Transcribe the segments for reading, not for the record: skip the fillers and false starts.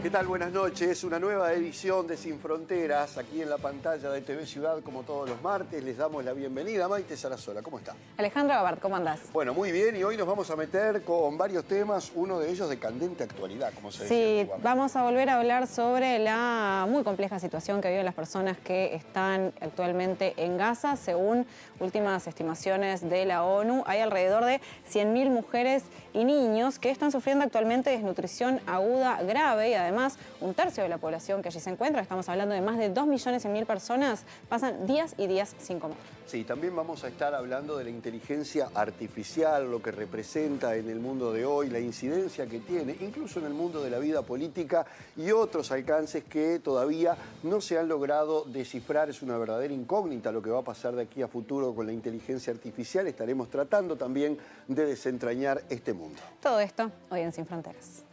¿Qué tal? Buenas noches. Una nueva edición de Sin Fronteras aquí en la pantalla de TV Ciudad, como todos los martes. Les damos la bienvenida. Maite Sarasola, ¿cómo está? Alejandra Gabart, ¿cómo andás? Bueno, muy bien. Y hoy nos vamos a meter con varios temas, uno de ellos de candente actualidad, como se decía antiguamente. Vamos a volver a hablar sobre la muy compleja situación que viven las personas que están actualmente en Gaza. Según últimas estimaciones de la ONU, hay alrededor de 100.000 mujeres y niños que están sufriendo actualmente desnutrición aguda grave y además un tercio de la población que allí se encuentra, estamos hablando de más de 2.100.000 personas, pasan días y días sin comer. Sí, también vamos a estar hablando de la inteligencia artificial, lo que representa en el mundo de hoy, la incidencia que tiene, incluso en el mundo de la vida política y otros alcances que todavía no se han logrado descifrar. Es una verdadera incógnita lo que va a pasar de aquí a futuro con la inteligencia artificial. Estaremos tratando también de desentrañar este mundo. Todo esto hoy en Sin Fronteras.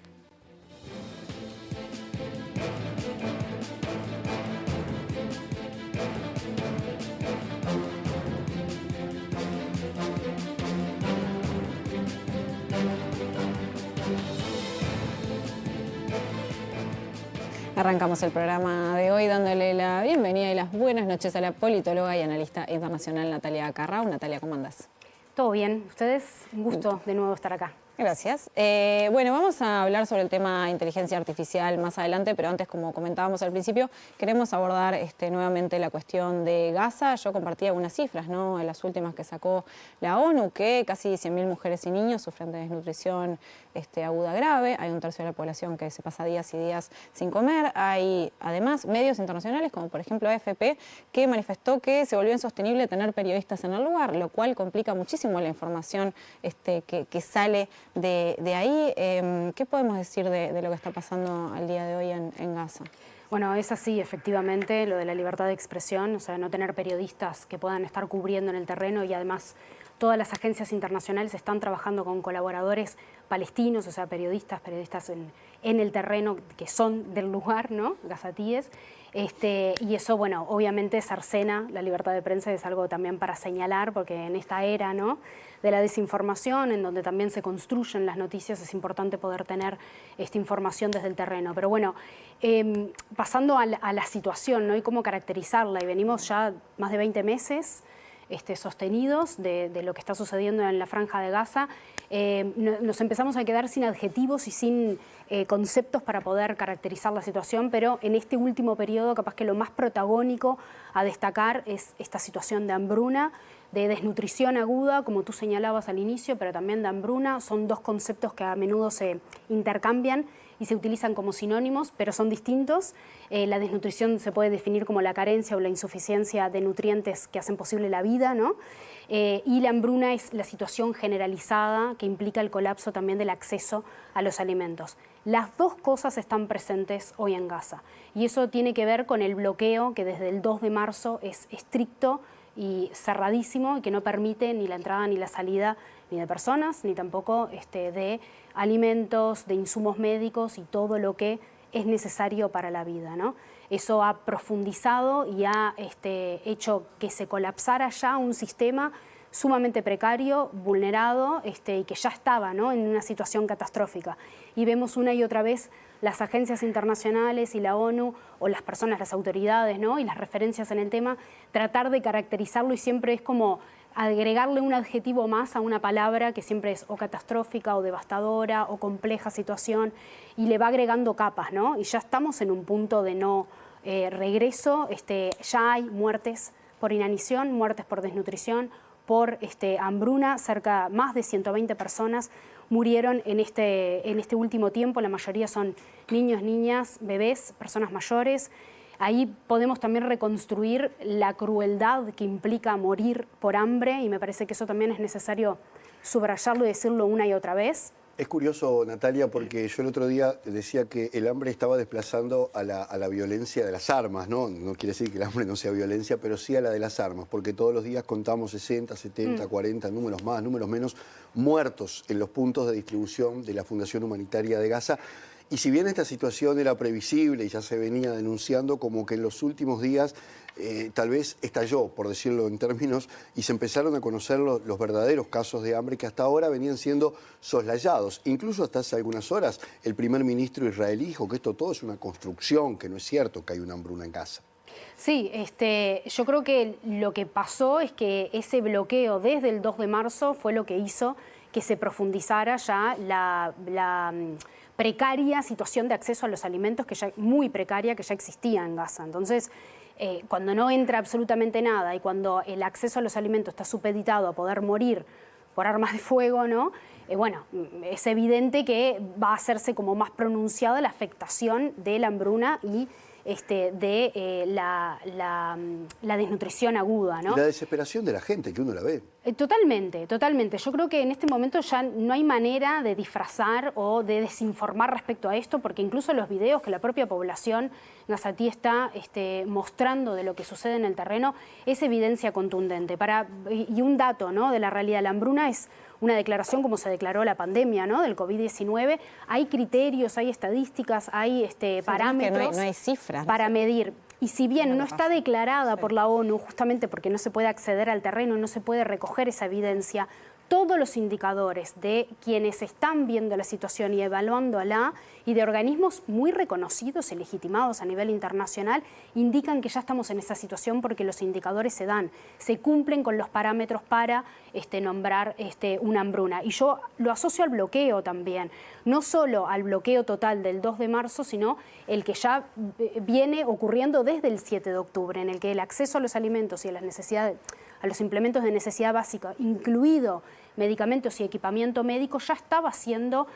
Arrancamos el programa de hoy dándole la bienvenida y las buenas noches a la politóloga y analista internacional Natalia Carrau. Natalia, ¿cómo andás? Todo bien. ¿Ustedes? Un gusto de nuevo estar acá. Gracias. Bueno, vamos a hablar sobre el tema inteligencia artificial más adelante, pero antes, como comentábamos al principio, queremos abordar nuevamente la cuestión de Gaza. Yo compartí algunas cifras, ¿no?, en las últimas que sacó la ONU, que casi 100.000 mujeres y niños sufren de desnutrición aguda grave. Hay un tercio de la población que se pasa días y días sin comer. Hay, además, medios internacionales, como por ejemplo AFP, que manifestó que se volvió insostenible tener periodistas en el lugar, lo cual complica muchísimo la información que sale de ahí. ¿Qué podemos decir de lo que está pasando al día de hoy en Gaza? Bueno, es así, efectivamente, lo de la libertad de expresión, o sea, no tener periodistas que puedan estar cubriendo en el terreno, y además todas las agencias internacionales están trabajando con colaboradores palestinos, o sea, periodistas en el terreno que son del lugar, ¿no?, gazatíes. Y eso, bueno, obviamente cercena la libertad de prensa, es algo también para señalar, porque en esta era, ¿no?, de la desinformación, en donde también se construyen las noticias, es importante poder tener esta información desde el terreno. Pero bueno, pasando a la situación, ¿no?, y cómo caracterizarla, y venimos ya más de 20 meses sostenidos de lo que está sucediendo en la Franja de Gaza. Nos empezamos a quedar sin adjetivos y sin conceptos para poder caracterizar la situación, pero en este último periodo capaz que lo más protagónico a destacar es esta situación de hambruna, de desnutrición aguda, como tú señalabas al inicio, pero también de hambruna. Son dos conceptos que a menudo se intercambian y se utilizan como sinónimos, pero son distintos. La desnutrición se puede definir como la carencia o la insuficiencia de nutrientes que hacen posible la vida, ¿no? Y la hambruna es la situación generalizada que implica el colapso también del acceso a los alimentos. Las dos cosas están presentes hoy en Gaza, y eso tiene que ver con el bloqueo que desde el 2 de marzo es estricto y cerradísimo, y que no permite ni la entrada ni la salida ni de personas, ni tampoco de alimentos, de insumos médicos y todo lo que es necesario para la vida, ¿no? Eso ha profundizado y ha hecho que se colapsara ya un sistema sumamente precario, vulnerado, y que ya estaba, ¿no?, en una situación catastrófica. Y vemos una y otra vez las agencias internacionales y la ONU, o las personas, las autoridades, ¿no?, y las referencias en el tema, tratar de caracterizarlo, y siempre es como agregarle un adjetivo más a una palabra que siempre es o catastrófica o devastadora o compleja situación, y le va agregando capas, ¿no? Y ya estamos en un punto de no regreso. Ya hay muertes por inanición, muertes por desnutrición, por hambruna. Más de 120 personas murieron en este último tiempo. La mayoría son niños, niñas, bebés, personas mayores. Ahí podemos también reconstruir la crueldad que implica morir por hambre, y me parece que eso también es necesario subrayarlo y decirlo una y otra vez. Es curioso, Natalia, porque yo el otro día decía que el hambre estaba desplazando a la violencia de las armas, ¿no? No quiere decir que el hambre no sea violencia, pero sí a la de las armas, porque todos los días contamos 60, 70, 40, números más, números menos, muertos en los puntos de distribución de la Fundación Humanitaria de Gaza. Y si bien esta situación era previsible y ya se venía denunciando, como que en los últimos días tal vez estalló, por decirlo en términos, y se empezaron a conocer los verdaderos casos de hambre que hasta ahora venían siendo soslayados. Incluso hasta hace algunas horas el primer ministro israelí dijo que esto todo es una construcción, que no es cierto que hay una hambruna en Gaza. Sí, yo creo que lo que pasó es que ese bloqueo desde el 2 de marzo fue lo que hizo que se profundizara ya la precaria situación de acceso a los alimentos, que ya muy precaria, que ya existía en Gaza. Entonces, cuando no entra absolutamente nada y cuando el acceso a los alimentos está supeditado a poder morir por armas de fuego, ¿no? Bueno, es evidente que va a hacerse como más pronunciada la afectación de la hambruna y de la desnutrición aguda, ¿no? Y la desesperación de la gente, que uno la ve. Totalmente, totalmente. Yo creo que en este momento ya no hay manera de disfrazar o de desinformar respecto a esto, porque incluso los videos que la propia población gazatí está mostrando de lo que sucede en el terreno es evidencia contundente. Y un dato, ¿no?, de la realidad. La hambruna es una declaración como se declaró la pandemia, ¿no?, del COVID-19. Hay criterios, hay estadísticas, hay parámetros no hay cifras para medir. Y si bien no está declarada por la ONU, justamente porque no se puede acceder al terreno, no se puede recoger esa evidencia, todos los indicadores de quienes están viendo la situación y evaluándola y de organismos muy reconocidos y legitimados a nivel internacional indican que ya estamos en esa situación porque los indicadores se dan, se cumplen con los parámetros para nombrar una hambruna. Y yo lo asocio al bloqueo también, no solo al bloqueo total del 2 de marzo, sino el que ya viene ocurriendo desde el 7 de octubre, en el que el acceso a los alimentos y a las necesidades, a los implementos de necesidad básica, incluido medicamentos y equipamiento médico, ya estaba siendo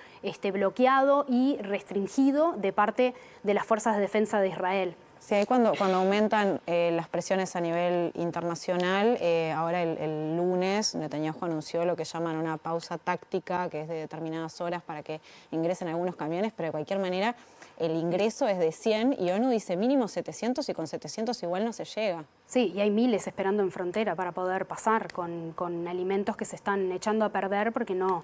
bloqueado y restringido de parte de las fuerzas de defensa de Israel. Sí, ahí cuando aumentan las presiones a nivel internacional, ahora el lunes Netanyahu anunció lo que llaman una pausa táctica, que es de determinadas horas para que ingresen algunos camiones, pero de cualquier manera el ingreso es de 100 y ONU dice mínimo 700 y con 700 igual no se llega. Sí, y hay miles esperando en frontera para poder pasar con alimentos que se están echando a perder porque no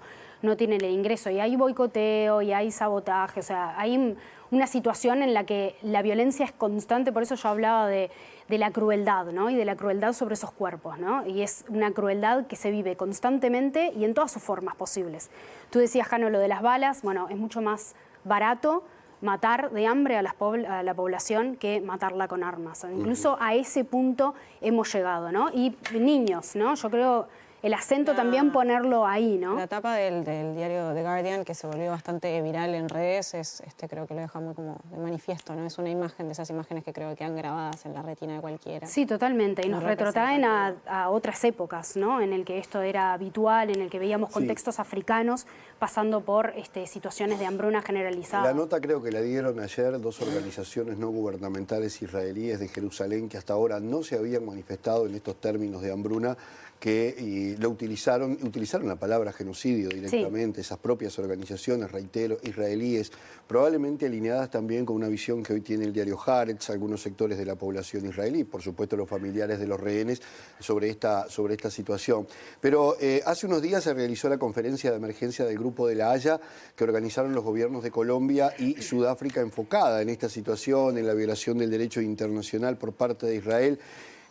tienen el ingreso. Y hay boicoteo y hay sabotaje, o sea, hay una situación en la que la violencia es constante, por eso yo hablaba de la crueldad, ¿no?, y de la crueldad sobre esos cuerpos, ¿no? Y es una crueldad que se vive constantemente y en todas sus formas posibles. Tú decías, Jano, lo de las balas, bueno, es mucho más barato matar de hambre a la población que matarla con armas. Incluso a ese punto hemos llegado, ¿no? Y niños, ¿no? Yo creo el acento también ponerlo ahí, ¿no? La tapa del diario The Guardian, que se volvió bastante viral en redes, creo que lo deja muy como de manifiesto, ¿no? Es una imagen de esas imágenes que creo que quedan grabadas en la retina de cualquiera. Sí, totalmente. Y nos retrotraen a otras épocas, ¿no?, en el que esto era habitual, en el que veíamos contextos africanos pasando por situaciones de hambruna generalizada. La nota creo que la dieron ayer dos organizaciones no gubernamentales israelíes de Jerusalén que hasta ahora no se habían manifestado en estos términos de hambruna, que utilizaron la palabra genocidio directamente, sí. Esas propias organizaciones, reitero, israelíes, probablemente alineadas también con una visión que hoy tiene el diario Haaretz, algunos sectores de la población israelí, por supuesto los familiares de los rehenes, sobre esta situación. Pero hace unos días se realizó la conferencia de emergencia del Grupo de la Haya, que organizaron los gobiernos de Colombia y Sudáfrica, enfocada en esta situación, en la violación del derecho internacional por parte de Israel.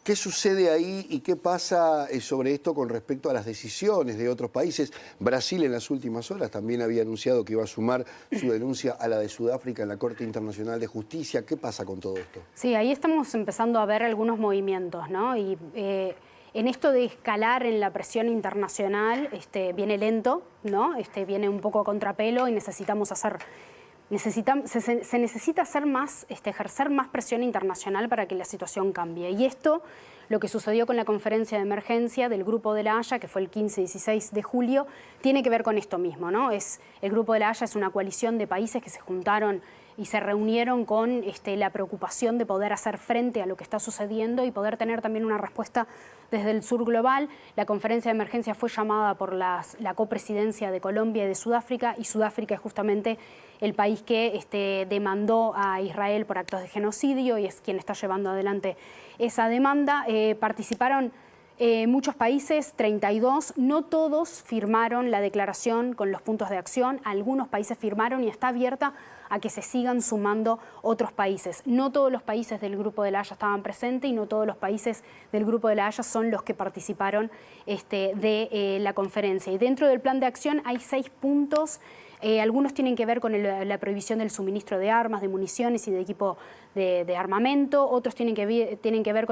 ¿Qué sucede ahí y qué pasa sobre esto con respecto a las decisiones de otros países? Brasil en las últimas horas también había anunciado que iba a sumar su denuncia a la de Sudáfrica en la Corte Internacional de Justicia. ¿Qué pasa con todo esto? Sí, ahí estamos empezando a ver algunos movimientos, ¿no? Y en esto de escalar en la presión internacional viene lento, ¿no? Viene un poco a contrapelo y necesitamos hacer... Se necesita hacer más, ejercer más presión internacional para que la situación cambie. Y esto, lo que sucedió con la conferencia de emergencia del Grupo de la Haya, que fue el 15 y 16 de julio, tiene que ver con esto mismo, ¿no? El Grupo de la Haya es una coalición de países que se juntaron y se reunieron con la preocupación de poder hacer frente a lo que está sucediendo y poder tener también una respuesta desde el sur global. La conferencia de emergencia fue llamada por la copresidencia de Colombia y de Sudáfrica, y Sudáfrica es justamente el país que demandó a Israel por actos de genocidio y es quien está llevando adelante esa demanda. Participaron muchos países, 32, no todos firmaron la declaración con los puntos de acción, algunos países firmaron y está abierta a que se sigan sumando otros países. No todos los países del Grupo de la Haya estaban presentes y no todos los países del Grupo de la Haya son los que participaron de la conferencia. Y dentro del plan de acción hay 6 puntos. Algunos tienen que ver con la prohibición del suministro de armas, de municiones y de equipo de armamento. Otros tienen que ver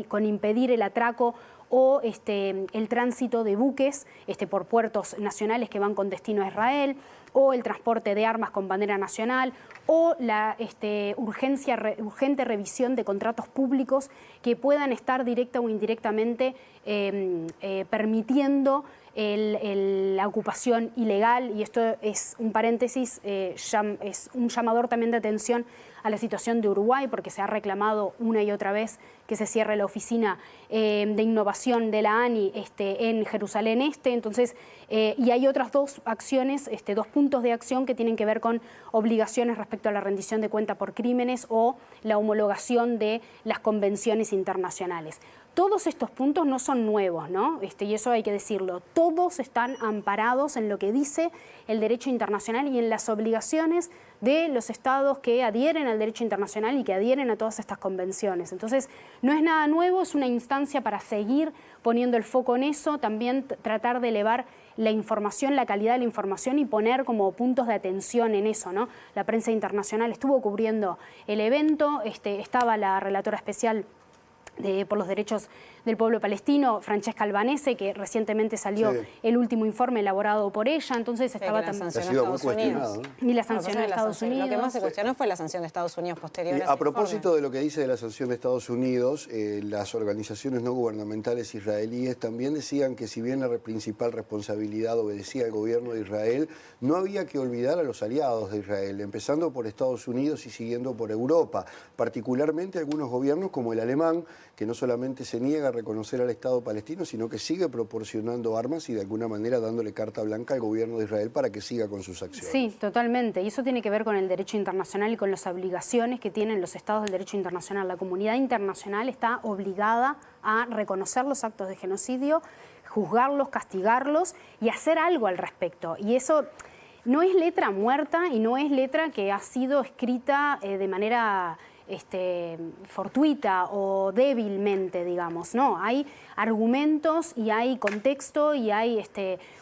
con impedir el atraco o el tránsito de buques por puertos nacionales que van con destino a Israel, o el transporte de armas con bandera nacional, o la urgente revisión de contratos públicos que puedan estar directa o indirectamente permitiendo la ocupación ilegal, y esto es un paréntesis, es un llamador también de atención a la situación de Uruguay, porque se ha reclamado una y otra vez que se cierre la oficina de innovación de la ANI en Jerusalén Este. Entonces, y hay otras 2 acciones, 2 puntos de acción que tienen que ver con obligaciones respecto a la rendición de cuenta por crímenes o la homologación de las convenciones internacionales. Todos estos puntos no son nuevos, ¿no? Y eso hay que decirlo. Todos están amparados en lo que dice el derecho internacional y en las obligaciones de los estados que adhieren al derecho internacional y que adhieren a todas estas convenciones. Entonces, no es nada nuevo, es una instancia para seguir poniendo el foco en eso, también tratar de elevar la información, la calidad de la información y poner como puntos de atención en eso, ¿no? La prensa internacional estuvo cubriendo el evento, estaba la relatora especial por los derechos del pueblo palestino, Francesca Albanese, que recientemente salió el último informe elaborado por ella, entonces estaba también... Y la sanción de Estados Unidos. Lo que más se cuestionó fue la sanción de Estados Unidos posterior a A propósito de lo que dice de la sanción de Estados Unidos, las organizaciones no gubernamentales israelíes también decían que si bien la principal responsabilidad obedecía al gobierno de Israel, no había que olvidar a los aliados de Israel, empezando por Estados Unidos y siguiendo por Europa, particularmente algunos gobiernos como el alemán, que no solamente se niega a reconocer al Estado palestino, sino que sigue proporcionando armas y de alguna manera dándole carta blanca al gobierno de Israel para que siga con sus acciones. Sí, totalmente. Y eso tiene que ver con el derecho internacional y con las obligaciones que tienen los estados del derecho internacional. La comunidad internacional está obligada a reconocer los actos de genocidio, juzgarlos, castigarlos y hacer algo al respecto. Y eso no es letra muerta y no es letra que ha sido escrita de manera fortuita o débilmente, digamos. No, hay argumentos y hay contexto y hay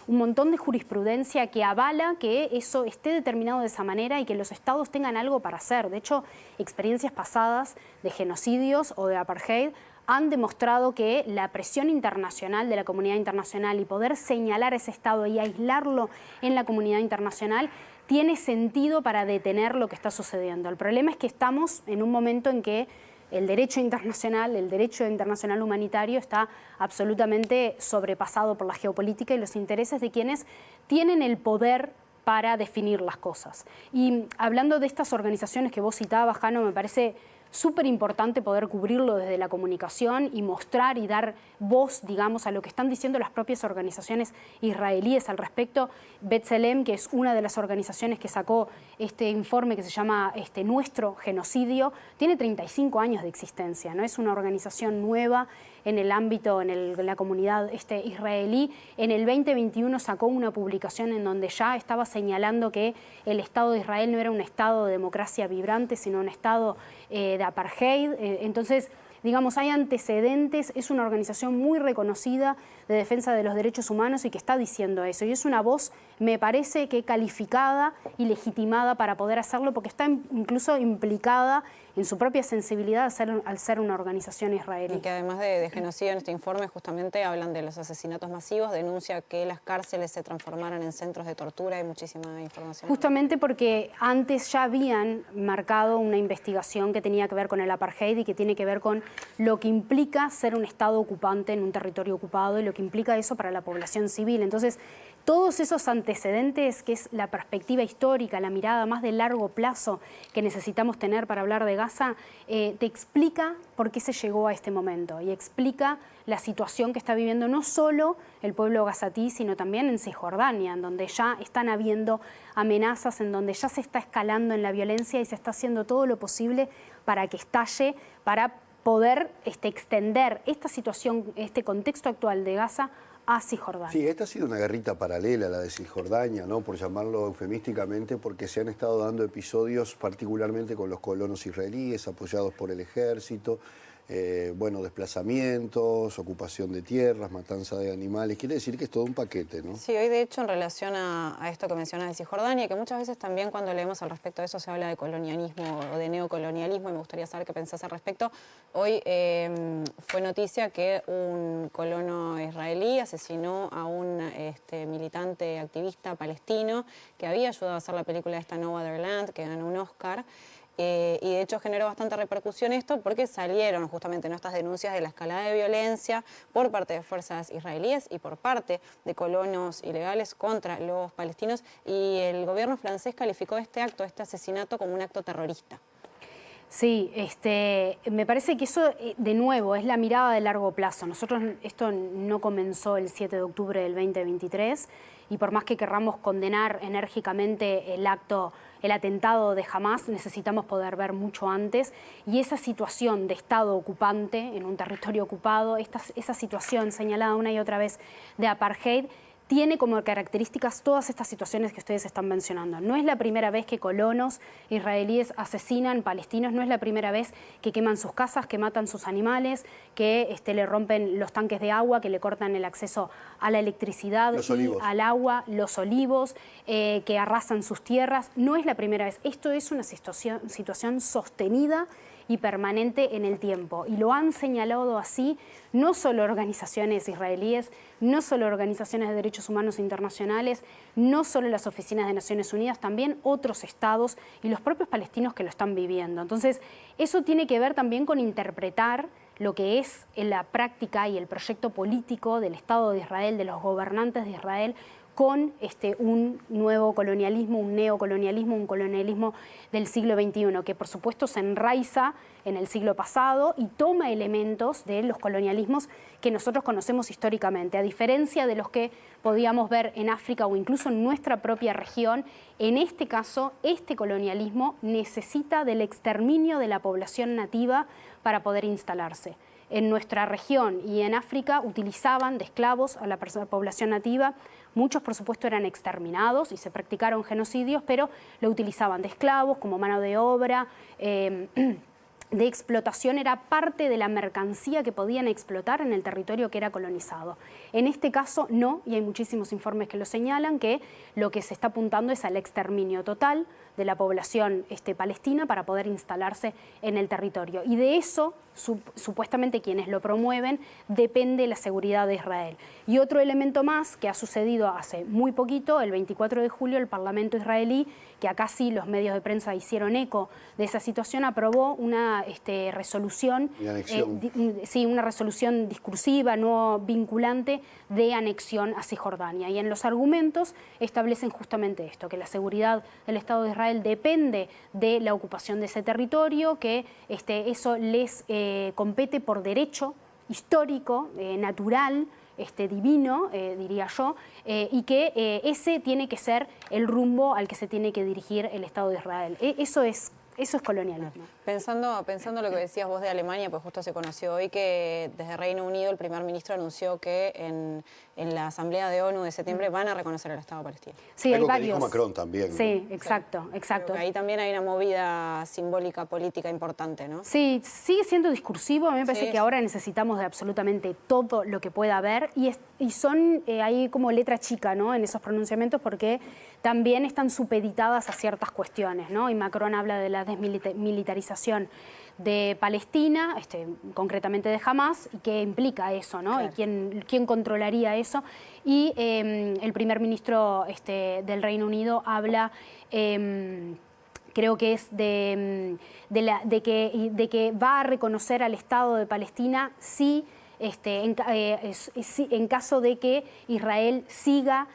un montón de jurisprudencia que avala que eso esté determinado de esa manera y que los estados tengan algo para hacer. De hecho, experiencias pasadas de genocidios o de apartheid han demostrado que la presión internacional de la comunidad internacional y poder señalar a ese estado y aislarlo en la comunidad internacional tiene sentido para detener lo que está sucediendo. El problema es que estamos en un momento en que el derecho internacional humanitario está absolutamente sobrepasado por la geopolítica y los intereses de quienes tienen el poder para definir las cosas. Y hablando de estas organizaciones que vos citabas, Jano, me parece súper importante poder cubrirlo desde la comunicación y mostrar y dar voz, digamos, a lo que están diciendo las propias organizaciones israelíes al respecto. B'Tselem, que es una de las organizaciones que sacó este informe que se llama Nuestro Genocidio, tiene 35 años de existencia, ¿no? Es una organización nueva en el ámbito, en la comunidad israelí. En el 2021 sacó una publicación en donde ya estaba señalando que el Estado de Israel no era un Estado de democracia vibrante, sino un Estado de apartheid. Entonces, digamos, hay antecedentes, es una organización muy reconocida de defensa de los derechos humanos y que está diciendo eso. Y es una voz, me parece que calificada y legitimada para poder hacerlo, porque está incluso implicada en su propia sensibilidad al ser una organización israelí. Y que además de genocidio en este informe justamente hablan de los asesinatos masivos, denuncia que las cárceles se transformaran en centros de tortura, hay muchísima información. Justamente porque antes ya habían marcado una investigación que tenía que ver con el apartheid y que tiene que ver con lo que implica ser un Estado ocupante en un territorio ocupado y lo que implica eso para la población civil. Entonces, todos esos antecedentes, que es la perspectiva histórica, la mirada más de largo plazo que necesitamos tener para hablar de Gaza, te explica por qué se llegó a este momento y explica la situación que está viviendo no solo el pueblo gazatí, sino también en Cisjordania, en donde ya están habiendo amenazas, en donde ya se está escalando en la violencia y se está haciendo todo lo posible para que estalle, para poder extender esta situación, este contexto actual de Gaza a Cisjordania. Sí, esta ha sido una guerrita paralela a la de Cisjordania, ¿no? Por llamarlo eufemísticamente, porque se han estado dando episodios particularmente con los colonos israelíes apoyados por el ejército, desplazamientos, ocupación de tierras, matanza de animales. Quiere decir que es todo un paquete, ¿no? Sí, hoy de hecho en relación a esto que mencionas de Cisjordania, que muchas veces también cuando leemos al respecto de eso se habla de colonialismo o de neocolonialismo, y me gustaría saber qué pensás al respecto. Hoy fue noticia que un colono israelí asesinó a un militante activista palestino que había ayudado a hacer la película esta No Other Land, que ganó un Oscar. Y de hecho generó bastante repercusión esto porque salieron justamente estas denuncias de la escalada de violencia por parte de fuerzas israelíes y por parte de colonos ilegales contra los palestinos, y el gobierno francés calificó este acto, este asesinato, como un acto terrorista. Sí, me parece que eso, de nuevo, es la mirada de largo plazo. Esto no comenzó el 7 de octubre del 2023, y por más que querramos condenar enérgicamente el atentado de Hamás, necesitamos poder ver mucho antes. Y esa situación de Estado ocupante en un territorio ocupado, esa situación señalada una y otra vez de apartheid, tiene como características todas estas situaciones que ustedes están mencionando. No es la primera vez que colonos israelíes asesinan palestinos, no es la primera vez que queman sus casas, que matan sus animales, que le rompen los tanques de agua, que le cortan el acceso a la electricidad y al agua, los olivos, que arrasan sus tierras. No es la primera vez. Esto es una situación sostenida y permanente en el tiempo. Y lo han señalado así no solo organizaciones israelíes, no solo organizaciones de derechos humanos internacionales, no solo las oficinas de Naciones Unidas, también otros estados y los propios palestinos que lo están viviendo. Entonces, eso tiene que ver también con interpretar lo que es en la práctica y el proyecto político del Estado de Israel, de los gobernantes de Israel, con un nuevo colonialismo, un neocolonialismo, un colonialismo del siglo XXI, que por supuesto se enraiza en el siglo pasado y toma elementos de los colonialismos que nosotros conocemos históricamente. A diferencia de los que podíamos ver en África o incluso en nuestra propia región, en este caso, este colonialismo necesita del exterminio de la población nativa para poder instalarse. En nuestra región y en África utilizaban de esclavos a la población nativa. Muchos, por supuesto, eran exterminados y se practicaron genocidios, pero lo utilizaban de esclavos, como mano de obra, de explotación, era parte de la mercancía que podían explotar en el territorio que era colonizado. En este caso no, y hay muchísimos informes que lo señalan, que lo que se está apuntando es al exterminio total de la población palestina para poder instalarse en el territorio. Y de eso, supuestamente quienes lo promueven, depende la seguridad de Israel. Y otro elemento más que ha sucedido hace muy poquito, el 24 de julio, el Parlamento israelí, que acá sí los medios de prensa hicieron eco de esa situación, aprobó una resolución, una resolución discursiva, no vinculante, de anexión a Cisjordania. Y en los argumentos establecen justamente esto, que la seguridad del Estado de Israel depende de la ocupación de ese territorio, que eso les compete por derecho histórico, natural, divino, diría yo, y que ese tiene que ser el rumbo al que se tiene que dirigir el Estado de Israel. Eso es colonialismo. Pensando lo que decías vos de Alemania, pues justo se conoció hoy que desde Reino Unido el primer ministro anunció que en la Asamblea de ONU de septiembre van a reconocer al Estado palestino. Sí, hay varios. Que dijo Macron también, ¿no? Sí, exacto. Ahí también hay una movida simbólica, política importante, ¿no? Sí, sigue siendo discursivo. A mí me parece que ahora necesitamos de absolutamente todo lo que pueda haber, y son ahí como letra chica, ¿no?, en esos pronunciamientos, porque también están supeditadas a ciertas cuestiones, ¿no? Y Macron habla de la desmilitarización de Palestina, concretamente de Hamás, y qué implica eso, ¿no? Claro. Y quién controlaría eso. Y el primer ministro del Reino Unido habla, creo que es de que va a reconocer al Estado de Palestina si en caso de que Israel siga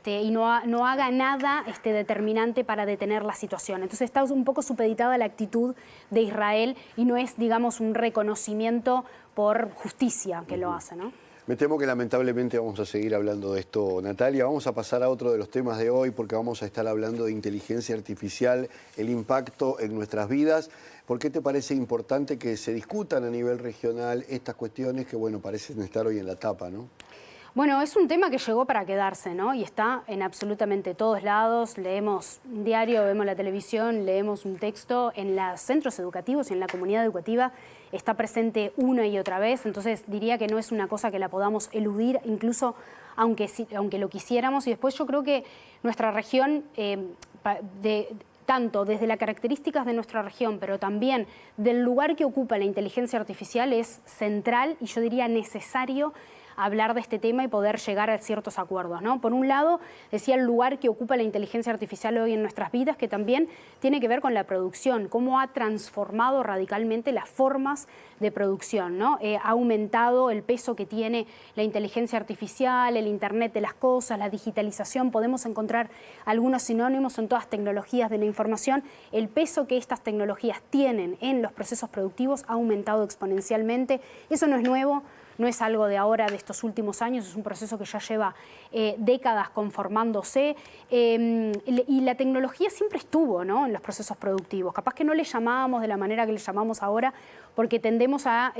y no haga nada determinante para detener la situación. Entonces está un poco supeditada la actitud de Israel y no es, digamos, un reconocimiento por justicia que lo hace, ¿no? Me temo que lamentablemente vamos a seguir hablando de esto, Natalia. Vamos a pasar a otro de los temas de hoy, porque vamos a estar hablando de inteligencia artificial, el impacto en nuestras vidas. ¿Por qué te parece importante que se discutan a nivel regional estas cuestiones que, bueno, parecen estar hoy en la tapa, ¿no? Bueno, es un tema que llegó para quedarse, ¿no? Y está en absolutamente todos lados. Leemos un diario, vemos la televisión, leemos un texto. En los centros educativos y en la comunidad educativa está presente una y otra vez. Entonces diría que no es una cosa que la podamos eludir, incluso aunque lo quisiéramos. Y después yo creo que nuestra región, tanto desde las características de nuestra región, pero también del lugar que ocupa la inteligencia artificial, es central y yo diría necesario hablar de este tema y poder llegar a ciertos acuerdos, ¿no? Por un lado, decía el lugar que ocupa la inteligencia artificial hoy en nuestras vidas, que también tiene que ver con la producción, cómo ha transformado radicalmente las formas de producción, ¿no? Ha aumentado el peso que tiene la inteligencia artificial, el Internet de las cosas, la digitalización. Podemos encontrar algunos sinónimos en todas las tecnologías de la información. El peso que estas tecnologías tienen en los procesos productivos ha aumentado exponencialmente. Eso no es nuevo. No es algo de ahora, de estos últimos años, es un proceso que ya lleva décadas conformándose. Y la tecnología siempre estuvo, ¿no?, en los procesos productivos. Capaz que no le llamábamos de la manera que le llamamos ahora, porque tendemos a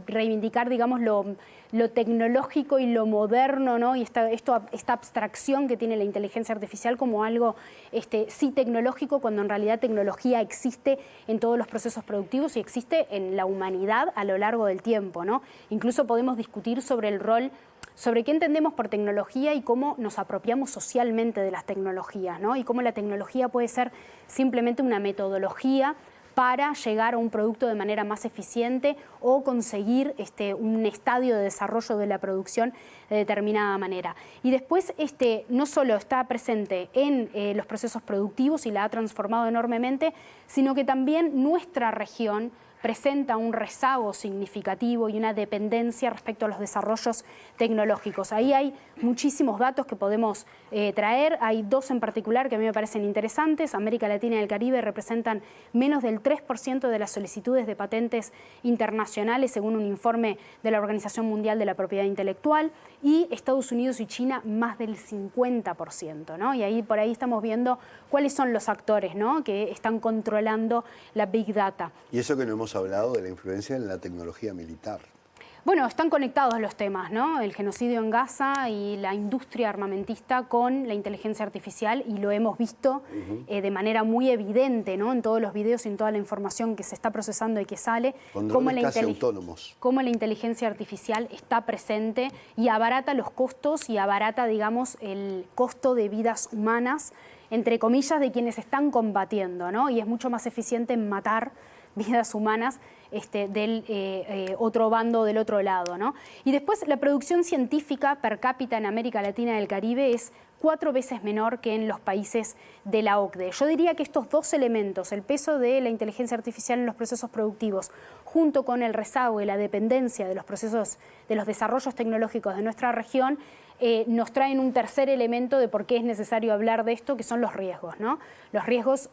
reivindicar, digamos, lo tecnológico y lo moderno, ¿no? Y esta abstracción que tiene la inteligencia artificial como algo sí tecnológico, cuando en realidad tecnología existe en todos los procesos productivos y existe en la humanidad a lo largo del tiempo, ¿no? Incluso podemos discutir sobre el rol, sobre qué entendemos por tecnología y cómo nos apropiamos socialmente de las tecnologías, ¿no? Y cómo la tecnología puede ser simplemente una metodología para llegar a un producto de manera más eficiente o conseguir un estadio de desarrollo de la producción de determinada manera. Y después no solo está presente en los procesos productivos y la ha transformado enormemente, sino que también nuestra región presenta un rezago significativo y una dependencia respecto a los desarrollos tecnológicos. Ahí hay muchísimos datos que podemos traer. Hay dos en particular que a mí me parecen interesantes. América Latina y el Caribe representan menos del 3% de las solicitudes de patentes internacionales, según un informe de la Organización Mundial de la Propiedad Intelectual, y Estados Unidos y China más del 50%, ¿no? Y ahí, por ahí estamos viendo cuáles son los actores, ¿no?, que están controlando la Big Data. Y eso que no hemos hablado de la influencia en la tecnología militar. Bueno, están conectados los temas, ¿no? El genocidio en Gaza y la industria armamentista con la inteligencia artificial, y lo hemos visto de manera muy evidente, ¿no?, en todos los videos y en toda la información que se está procesando y que sale. Con drones casi autónomos. Cómo la inteligencia artificial está presente y abarata los costos y abarata, digamos, el costo de vidas humanas, entre comillas, de quienes están combatiendo, ¿no? Y es mucho más eficiente en matar vidas humanas del otro bando, del otro lado, ¿no? Y después la producción científica per cápita en América Latina y el Caribe es 4 veces menor que en los países de la OCDE. Yo diría que estos dos elementos, el peso de la inteligencia artificial en los procesos productivos, junto con el rezago y la dependencia de los procesos, de los desarrollos tecnológicos de nuestra región, nos traen un tercer elemento de por qué es necesario hablar de esto, que son los riesgos, ¿no? Los riesgos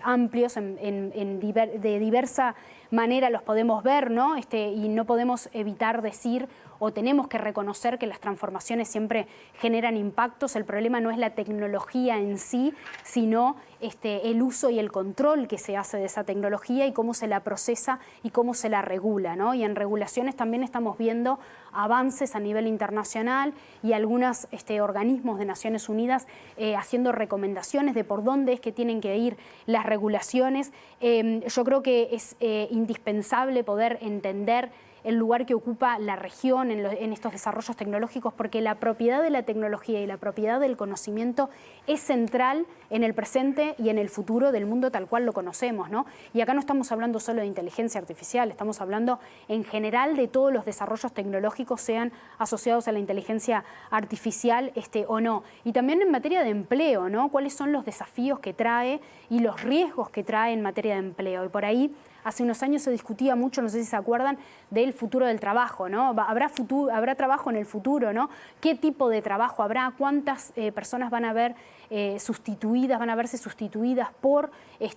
amplios de diversa manera los podemos ver, ¿no? Y no podemos evitar decir, o tenemos que reconocer, que las transformaciones siempre generan impactos. El problema no es la tecnología en sí, sino el uso y el control que se hace de esa tecnología y cómo se la procesa y cómo se la regula, ¿no? Y en regulaciones también estamos viendo avances a nivel internacional y algunos organismos de Naciones Unidas haciendo recomendaciones de por dónde es que tienen que ir las regulaciones. Yo creo que es indispensable poder entender el lugar que ocupa la región en estos desarrollos tecnológicos, porque la propiedad de la tecnología y la propiedad del conocimiento es central en el presente y en el futuro del mundo tal cual lo conocemos, ¿no? Y acá no estamos hablando solo de inteligencia artificial, estamos hablando en general de todos los desarrollos tecnológicos, sean asociados a la inteligencia artificial o no. Y también en materia de empleo, ¿no? ¿Cuáles son los desafíos que trae y los riesgos que trae en materia de empleo? Y por ahí hace unos años se discutía mucho, no sé si se acuerdan, del futuro del trabajo, ¿no? ¿Habrá trabajo en el futuro, ¿no? ¿Qué tipo de trabajo habrá? ¿Cuántas personas van a verse sustituidas por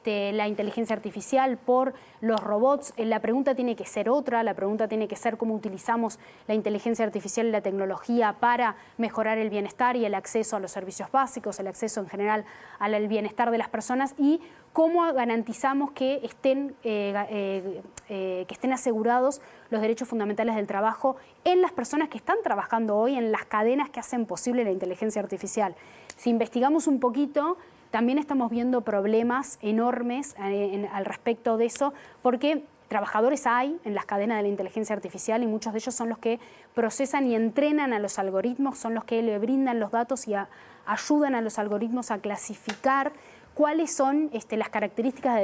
la inteligencia artificial, por los robots? La pregunta tiene que ser otra, la pregunta tiene que ser cómo utilizamos la inteligencia artificial y la tecnología para mejorar el bienestar y el acceso a los servicios básicos, el acceso en general al bienestar de las personas, y ¿cómo garantizamos que estén asegurados los derechos fundamentales del trabajo en las personas que están trabajando hoy en las cadenas que hacen posible la inteligencia artificial? Si investigamos un poquito, también estamos viendo problemas enormes al respecto de eso, porque trabajadores hay en las cadenas de la inteligencia artificial y muchos de ellos son los que procesan y entrenan a los algoritmos, son los que le brindan los datos y ayudan a los algoritmos a clasificar cuáles son las características de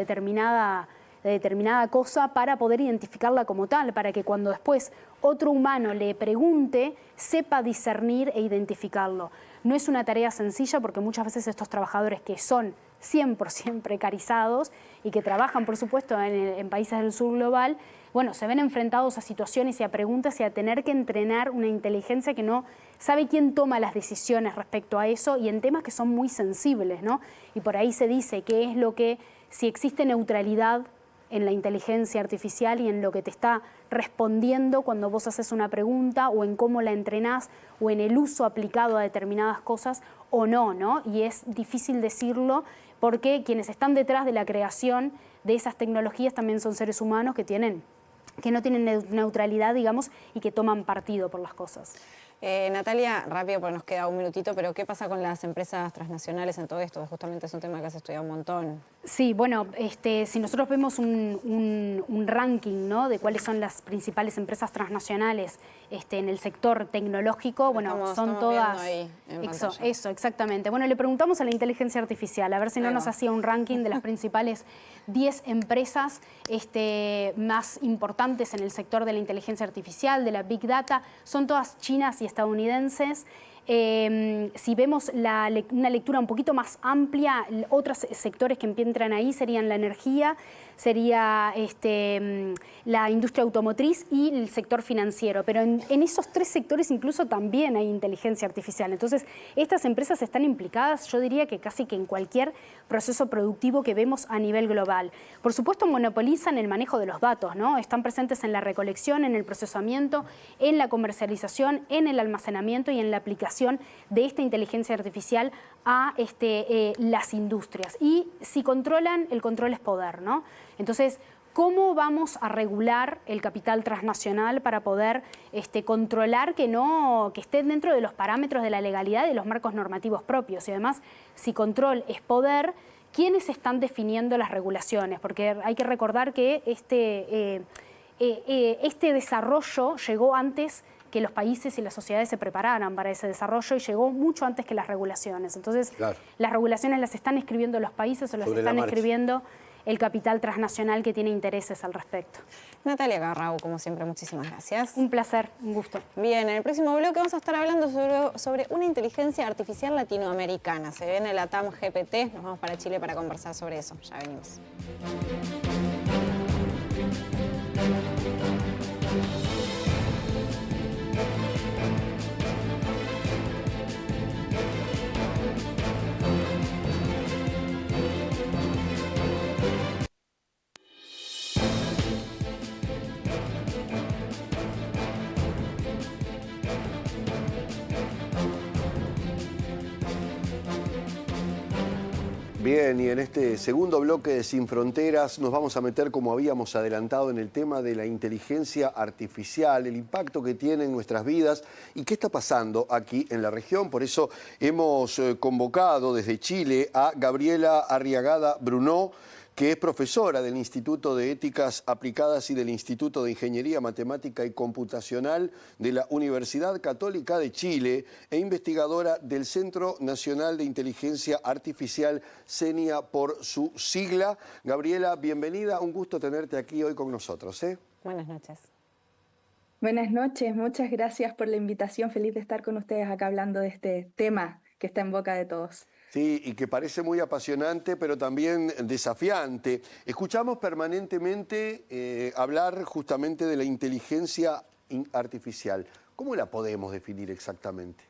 determinada cosa para poder identificarla como tal, para que cuando después otro humano le pregunte, sepa discernir e identificarlo. No es una tarea sencilla porque muchas veces estos trabajadores que son 100% precarizados y que trabajan, por supuesto, en países del sur global, bueno, se ven enfrentados a situaciones y a preguntas y a tener que entrenar una inteligencia que no sabe quién toma las decisiones respecto a eso y en temas que son muy sensibles, ¿no? Y por ahí se dice que es lo que, si existe neutralidad en la inteligencia artificial y en lo que te está respondiendo cuando vos haces una pregunta o en cómo la entrenás o en el uso aplicado a determinadas cosas o no, ¿no? Y es difícil decirlo porque quienes están detrás de la creación de esas tecnologías también son seres humanos que no tienen neutralidad, digamos, y que toman partido por las cosas. Natalia, rápido porque nos queda un minutito, pero ¿qué pasa con las empresas transnacionales en todo esto? Justamente es un tema que has estudiado un montón. Sí, bueno, si nosotros vemos un ranking, ¿no?, de cuáles son las principales empresas transnacionales en el sector tecnológico, bueno, son todas... Ahí, eso, exactamente. Bueno, le preguntamos a la inteligencia artificial, a ver si no nos hacía un ranking de las principales 10 empresas más importantes en el sector de la inteligencia artificial, de la Big Data. Son todas chinas y estadounidenses. Si vemos una lectura un poquito más amplia, otros sectores que entran ahí serían la energía, sería la industria automotriz y el sector financiero. Pero en esos tres sectores incluso también hay inteligencia artificial. Entonces, estas empresas están implicadas, yo diría que casi que en cualquier proceso productivo que vemos a nivel global. Por supuesto, monopolizan el manejo de los datos, ¿no? Están presentes en la recolección, en el procesamiento, en la comercialización, en el almacenamiento y en la aplicación de esta inteligencia artificial a las industrias. Y si controlan, el control es poder, ¿no? Entonces, ¿cómo vamos a regular el capital transnacional para poder controlar que estén dentro de los parámetros de la legalidad y de los marcos normativos propios? Y además, si control es poder, ¿quiénes están definiendo las regulaciones? Porque hay que recordar que este desarrollo llegó antes que los países y las sociedades se prepararan para ese desarrollo y llegó mucho antes que las regulaciones. Entonces, claro, las regulaciones las están escribiendo los países o las están escribiendo el capital transnacional que tiene intereses al respecto. Natalia Garrau, como siempre, muchísimas gracias. Un placer, un gusto. Bien, en el próximo bloque vamos a estar hablando sobre una inteligencia artificial latinoamericana. Se viene la TAM GPT, nos vamos para Chile para conversar sobre eso. Ya venimos. Bien, y en este segundo bloque de Sin Fronteras nos vamos a meter, como habíamos adelantado, en el tema de la inteligencia artificial, el impacto que tiene en nuestras vidas y qué está pasando aquí en la región. Por eso hemos convocado desde Chile a Gabriela Arriagada Brunó, que es profesora del Instituto de Éticas Aplicadas y del Instituto de Ingeniería Matemática y Computacional de la Universidad Católica de Chile e investigadora del Centro Nacional de Inteligencia Artificial, CENIA por su sigla. Gabriela, bienvenida, un gusto tenerte aquí hoy con nosotros. Buenas noches. Buenas noches, muchas gracias por la invitación. Feliz de estar con ustedes acá hablando de este tema que está en boca de todos. Sí, y que parece muy apasionante, pero también desafiante. Escuchamos permanentemente hablar justamente de la inteligencia artificial. ¿Cómo la podemos definir exactamente?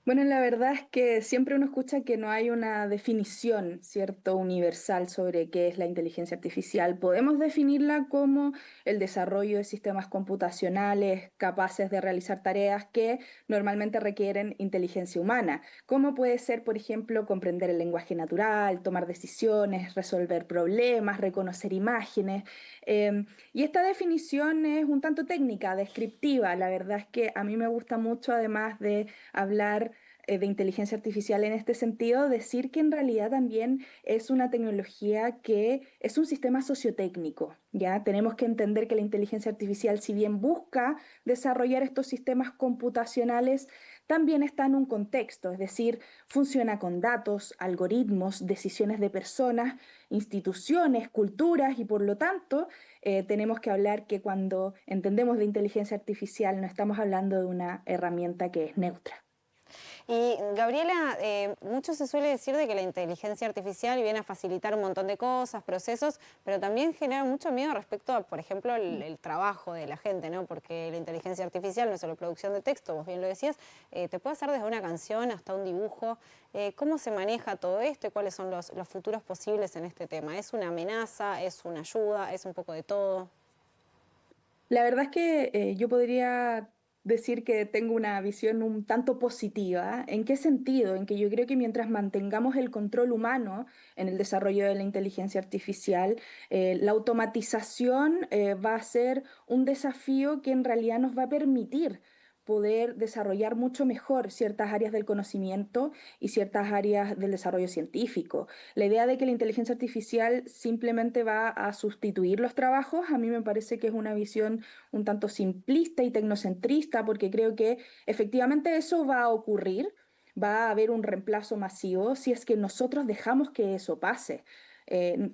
Bueno, la verdad es que siempre uno escucha que no hay una definición, ¿cierto?, universal sobre qué es la inteligencia artificial. Podemos definirla como el desarrollo de sistemas computacionales capaces de realizar tareas que normalmente requieren inteligencia humana, como puede ser, por ejemplo, comprender el lenguaje natural, tomar decisiones, resolver problemas, reconocer imágenes. Y esta definición es un tanto técnica, descriptiva. La verdad es que a mí me gusta mucho, además de hablar de inteligencia artificial en este sentido, decir que en realidad también es una tecnología que es un sistema sociotécnico, ¿ya? Tenemos que entender que la inteligencia artificial, si bien busca desarrollar estos sistemas computacionales, también está en un contexto, es decir, funciona con datos, algoritmos, decisiones de personas, instituciones, culturas y por lo tanto tenemos que hablar que cuando entendemos de inteligencia artificial no estamos hablando de una herramienta que es neutra. Y Gabriela, mucho se suele decir de que la inteligencia artificial viene a facilitar un montón de cosas, procesos, pero también genera mucho miedo respecto a, por ejemplo, el trabajo de la gente, ¿no? Porque la inteligencia artificial no es solo producción de texto, vos bien lo decías, te puede hacer desde una canción hasta un dibujo. ¿Cómo se maneja todo esto y cuáles son los futuros posibles en este tema? ¿Es una amenaza? ¿Es una ayuda? ¿Es un poco de todo? La verdad es que yo podría decir que tengo una visión un tanto positiva. ¿En qué sentido? En que yo creo que mientras mantengamos el control humano en el desarrollo de la inteligencia artificial, la automatización va a ser un desafío que en realidad nos va a permitir poder desarrollar mucho mejor ciertas áreas del conocimiento y ciertas áreas del desarrollo científico. La idea de que la inteligencia artificial simplemente va a sustituir los trabajos, a mí me parece que es una visión un tanto simplista y tecnocentrista, porque creo que efectivamente eso va a ocurrir, va a haber un reemplazo masivo si es que nosotros dejamos que eso pase.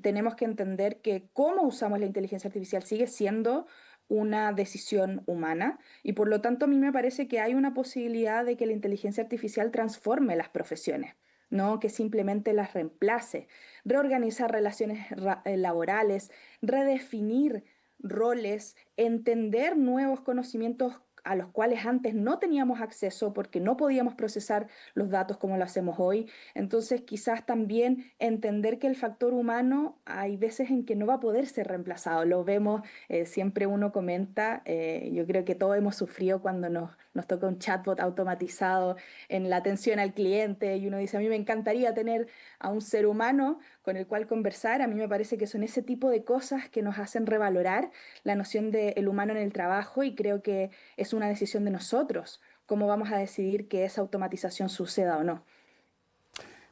Tenemos que entender que cómo usamos la inteligencia artificial sigue siendo una decisión humana y por lo tanto a mí me parece que hay una posibilidad de que la inteligencia artificial transforme las profesiones, no que simplemente las reemplace, reorganizar relaciones laborales, redefinir roles, entender nuevos conocimientos a los cuales antes no teníamos acceso porque no podíamos procesar los datos como lo hacemos hoy. Entonces, quizás también entender que el factor humano hay veces en que no va a poder ser reemplazado. Lo vemos, siempre uno comenta, yo creo que todos hemos sufrido cuando nos toca un chatbot automatizado en la atención al cliente y uno dice, a mí me encantaría tener a un ser humano con el cual conversar. A mí me parece que son ese tipo de cosas que nos hacen revalorar la noción del humano en el trabajo y creo que es una decisión de nosotros cómo vamos a decidir que esa automatización suceda o no.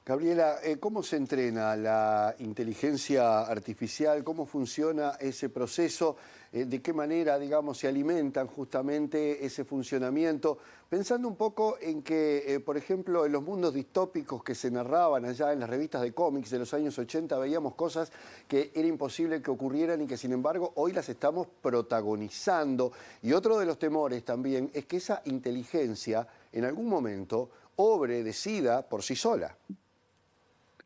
Gabriela, ¿cómo se entrena la inteligencia artificial? ¿Cómo funciona ese proceso? ¿De qué manera, digamos, se alimentan justamente ese funcionamiento? Pensando un poco en que, por ejemplo, en los mundos distópicos que se narraban allá en las revistas de cómics de los años 80, veíamos cosas que era imposible que ocurrieran y que, sin embargo, hoy las estamos protagonizando. Y otro de los temores también es que esa inteligencia, en algún momento, obre, decida por sí sola.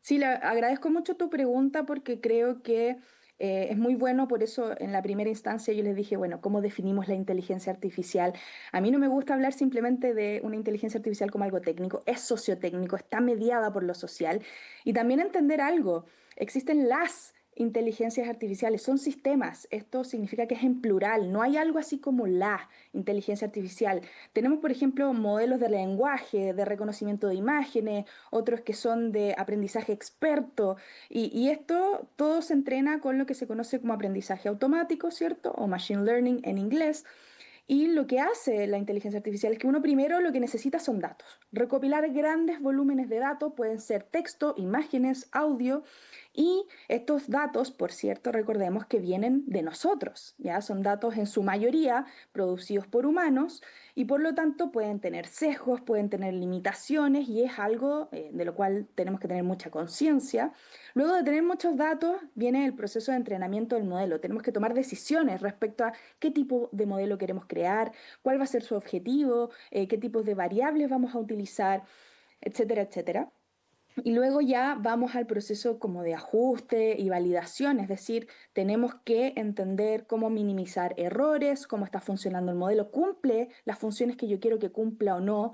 Sí, agradezco mucho tu pregunta porque creo que es muy bueno, por eso en la primera instancia yo les dije, bueno, ¿cómo definimos la inteligencia artificial? A mí no me gusta hablar simplemente de una inteligencia artificial como algo técnico, es sociotécnico, está mediada por lo social y también entender algo, existen las inteligencias artificiales, son sistemas, esto significa que es en plural, no hay algo así como la inteligencia artificial. Tenemos, por ejemplo, modelos de lenguaje, de reconocimiento de imágenes, otros que son de aprendizaje experto, y esto todo se entrena con lo que se conoce como aprendizaje automático, ¿cierto? O machine learning en inglés. Y lo que hace la inteligencia artificial es que uno primero lo que necesita son datos. Recopilar grandes volúmenes de datos, pueden ser texto, imágenes, audio, y estos datos, por cierto, recordemos que vienen de nosotros, ¿ya? Son datos en su mayoría producidos por humanos y por lo tanto pueden tener sesgos, pueden tener limitaciones y es algo de lo cual tenemos que tener mucha conciencia. Luego de tener muchos datos viene el proceso de entrenamiento del modelo. Tenemos que tomar decisiones respecto a qué tipo de modelo queremos crear, cuál va a ser su objetivo, qué tipos de variables vamos a utilizar, etcétera, etcétera. Y luego ya vamos al proceso como de ajuste y validación, es decir, tenemos que entender cómo minimizar errores, cómo está funcionando el modelo, cumple las funciones que yo quiero que cumpla o no,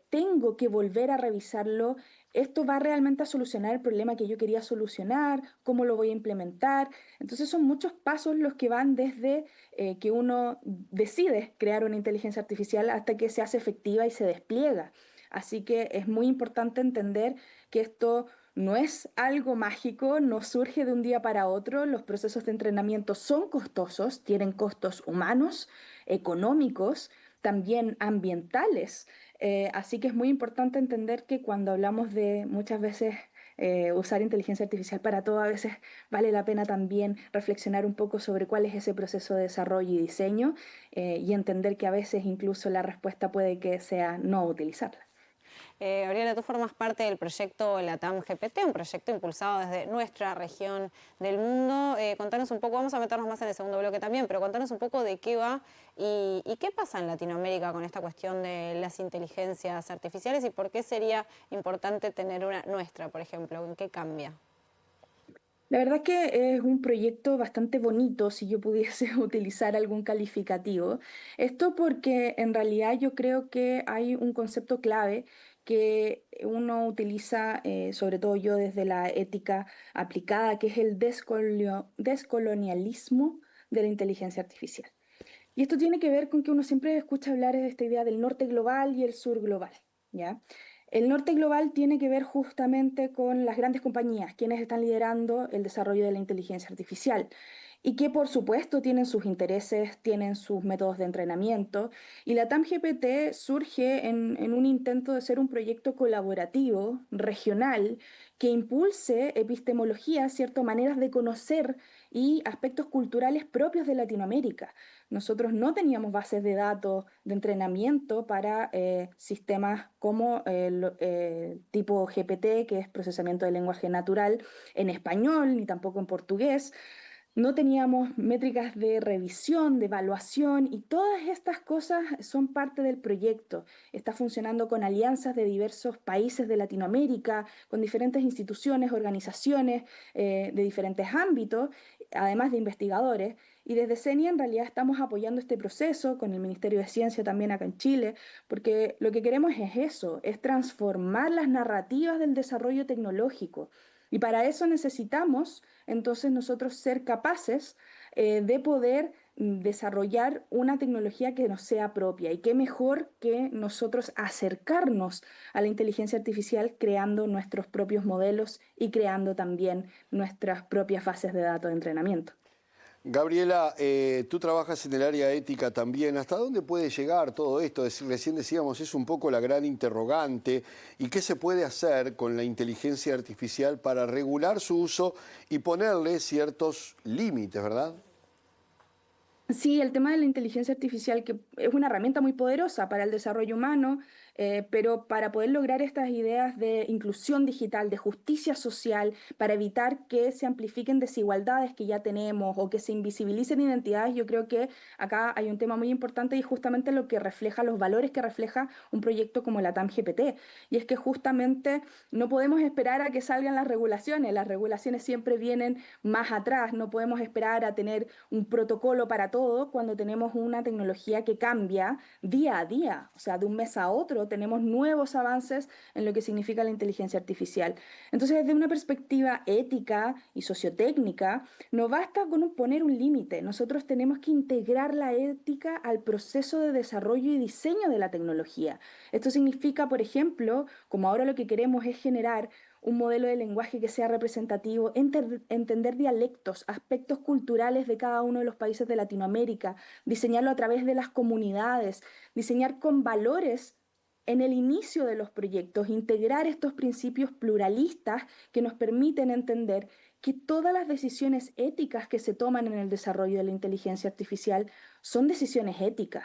tengo que volver a revisarlo, esto va realmente a solucionar el problema que yo quería solucionar, cómo lo voy a implementar. Entonces son muchos pasos los que van desde que uno decide crear una inteligencia artificial hasta que se hace efectiva y se despliega. Así que es muy importante entender que esto no es algo mágico, no surge de un día para otro. Los procesos de entrenamiento son costosos, tienen costos humanos, económicos, también ambientales. Así que es muy importante entender que cuando hablamos de muchas veces usar inteligencia artificial para todo, a veces vale la pena también reflexionar un poco sobre cuál es ese proceso de desarrollo y diseño y entender que a veces incluso la respuesta puede que sea no utilizarla. Gabriela, tú formas parte del proyecto LATAM GPT, un proyecto impulsado desde nuestra región del mundo. Contanos un poco, vamos a meternos más en el segundo bloque también, pero contanos un poco de qué va y qué pasa en Latinoamérica con esta cuestión de las inteligencias artificiales y por qué sería importante tener una nuestra, por ejemplo, en qué cambia. La verdad que es un proyecto bastante bonito si yo pudiese utilizar algún calificativo. Esto porque en realidad yo creo que hay un concepto clave que uno utiliza, sobre todo yo desde la ética aplicada, que es el descolonialismo de la inteligencia artificial. Y esto tiene que ver con que uno siempre escucha hablar de esta idea del norte global y el sur global, ¿ya? El norte global tiene que ver justamente con las grandes compañías, quienes están liderando el desarrollo de la inteligencia artificial y que por supuesto tienen sus intereses, tienen sus métodos de entrenamiento. Y la TAM-GPT surge en un intento de ser un proyecto colaborativo, regional, que impulse epistemología, ciertas maneras de conocer y aspectos culturales propios de Latinoamérica. Nosotros no teníamos bases de datos de entrenamiento para sistemas como tipo GPT, que es procesamiento de lenguaje natural, en español, ni tampoco en portugués. No teníamos métricas de revisión, de evaluación y todas estas cosas son parte del proyecto. Está funcionando con alianzas de diversos países de Latinoamérica, con diferentes instituciones, organizaciones de diferentes ámbitos, además de investigadores. Y desde CENIA en realidad estamos apoyando este proceso con el Ministerio de Ciencia también acá en Chile, porque lo que queremos es eso, es transformar las narrativas del desarrollo tecnológico. Y para eso necesitamos entonces nosotros ser capaces de poder desarrollar una tecnología que nos sea propia. Y qué mejor que nosotros acercarnos a la inteligencia artificial creando nuestros propios modelos y creando también nuestras propias bases de datos de entrenamiento. Gabriela, tú trabajas en el área ética también. ¿Hasta dónde puede llegar todo esto? Recién decíamos, es un poco la gran interrogante. ¿Y qué se puede hacer con la inteligencia artificial para regular su uso y ponerle ciertos límites, verdad? Sí, el tema de la inteligencia artificial, que es una herramienta muy poderosa para el desarrollo humano, pero para poder lograr estas ideas de inclusión digital, de justicia social, para evitar que se amplifiquen desigualdades que ya tenemos o que se invisibilicen identidades, yo creo que acá hay un tema muy importante y justamente lo que refleja, los valores que refleja un proyecto como la TAM-GPT. Y es que justamente no podemos esperar a que salgan las regulaciones siempre vienen más atrás, no podemos esperar a tener un protocolo para todo cuando tenemos una tecnología que cambia día a día, o sea, de un mes a otro tenemos nuevos avances en lo que significa la inteligencia artificial. Entonces, desde una perspectiva ética y sociotécnica, no basta con poner un límite, nosotros tenemos que integrar la ética al proceso de desarrollo y diseño de la tecnología. Esto significa, por ejemplo, como ahora lo que queremos es generar un modelo de lenguaje que sea representativo, entender dialectos, aspectos culturales de cada uno de los países de Latinoamérica, diseñarlo a través de las comunidades, diseñar con valores en el inicio de los proyectos, integrar estos principios pluralistas que nos permiten entender que todas las decisiones éticas que se toman en el desarrollo de la inteligencia artificial son decisiones éticas.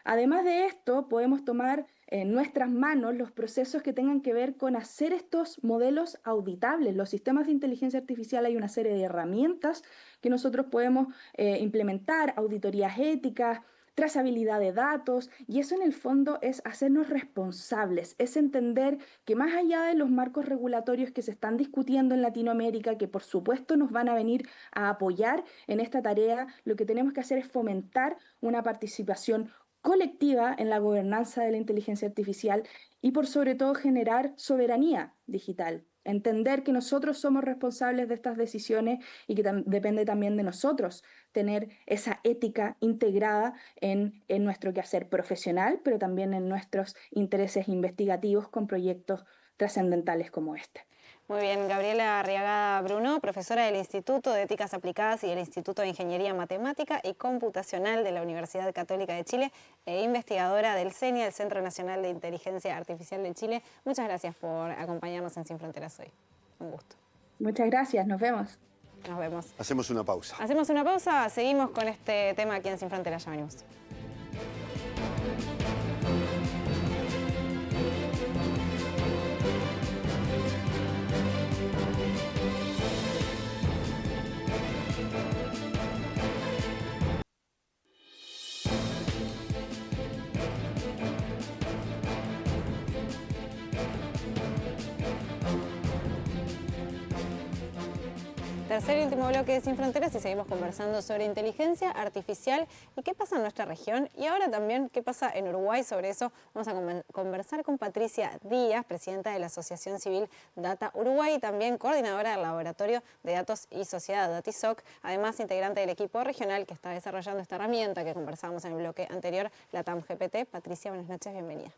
Además de esto, podemos tomar en nuestras manos los procesos que tengan que ver con hacer estos modelos auditables. Los sistemas de inteligencia artificial hay una serie de herramientas que nosotros podemos implementar, auditorías éticas, trazabilidad de datos, y eso en el fondo es hacernos responsables, es entender que más allá de los marcos regulatorios que se están discutiendo en Latinoamérica, que por supuesto nos van a venir a apoyar en esta tarea, lo que tenemos que hacer es fomentar una participación colectiva en la gobernanza de la inteligencia artificial y por sobre todo generar soberanía digital. Entender que nosotros somos responsables de estas decisiones y que depende también de nosotros tener esa ética integrada en nuestro quehacer profesional, pero también en nuestros intereses investigativos con proyectos trascendentales como este. Muy bien, Gabriela Arriagada Bruno, profesora del Instituto de Éticas Aplicadas y del Instituto de Ingeniería Matemática y Computacional de la Universidad Católica de Chile e investigadora del CENIA, el Centro Nacional de Inteligencia Artificial de Chile. Muchas gracias por acompañarnos en Sin Fronteras hoy. Un gusto. Muchas gracias, nos vemos. Nos vemos. Hacemos una pausa. Hacemos una pausa, seguimos con este tema aquí en Sin Fronteras, ya venimos. Tercer y último bloque de Sin Fronteras y seguimos conversando sobre inteligencia artificial y qué pasa en nuestra región y ahora también qué pasa en Uruguay. Sobre eso vamos a conversar con Patricia Díaz, presidenta de la Asociación Civil Data Uruguay y también coordinadora del Laboratorio de Datos y Sociedad, DATISOC, además integrante del equipo regional que está desarrollando esta herramienta que conversábamos en el bloque anterior, la TAM-GPT. Patricia, buenas noches, bienvenida.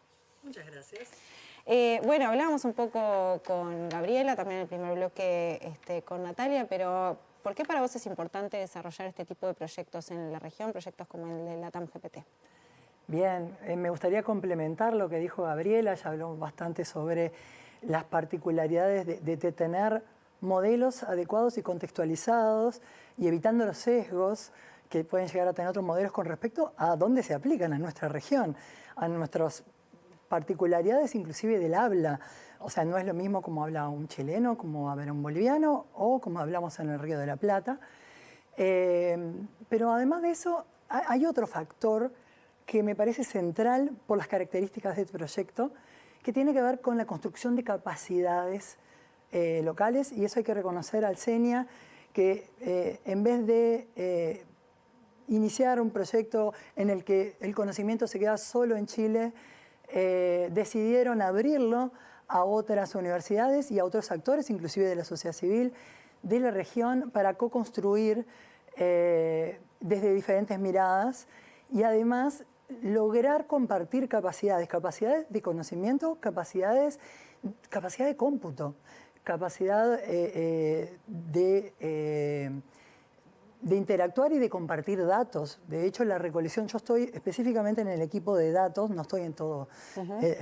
Muchas gracias. Bueno, hablábamos un poco con Gabriela, también en el primer bloque con Natalia, pero ¿por qué para vos es importante desarrollar este tipo de proyectos en la región, proyectos como el de la TAM-GPT? Bien, me gustaría complementar lo que dijo Gabriela, ya habló bastante sobre las particularidades de tener modelos adecuados y contextualizados y evitando los sesgos que pueden llegar a tener otros modelos con respecto a dónde se aplican a nuestra región, a nuestros particularidades inclusive del habla. O sea, no es lo mismo como habla un chileno, como habla un boliviano o como hablamos en el Río de la Plata. Pero además de eso, hay otro factor que me parece central por las características de este proyecto, que tiene que ver con la construcción de capacidades locales, y eso hay que reconocer al CENIA, que en vez de iniciar un proyecto en el que el conocimiento se queda solo en Chile, decidieron abrirlo a otras universidades y a otros actores, inclusive de la sociedad civil de la región, para co-construir desde diferentes miradas y además lograr compartir capacidades de conocimiento, capacidad de cómputo, capacidad de interactuar y de compartir datos. De hecho, la recolección, yo estoy específicamente en el equipo de datos, no estoy en todo,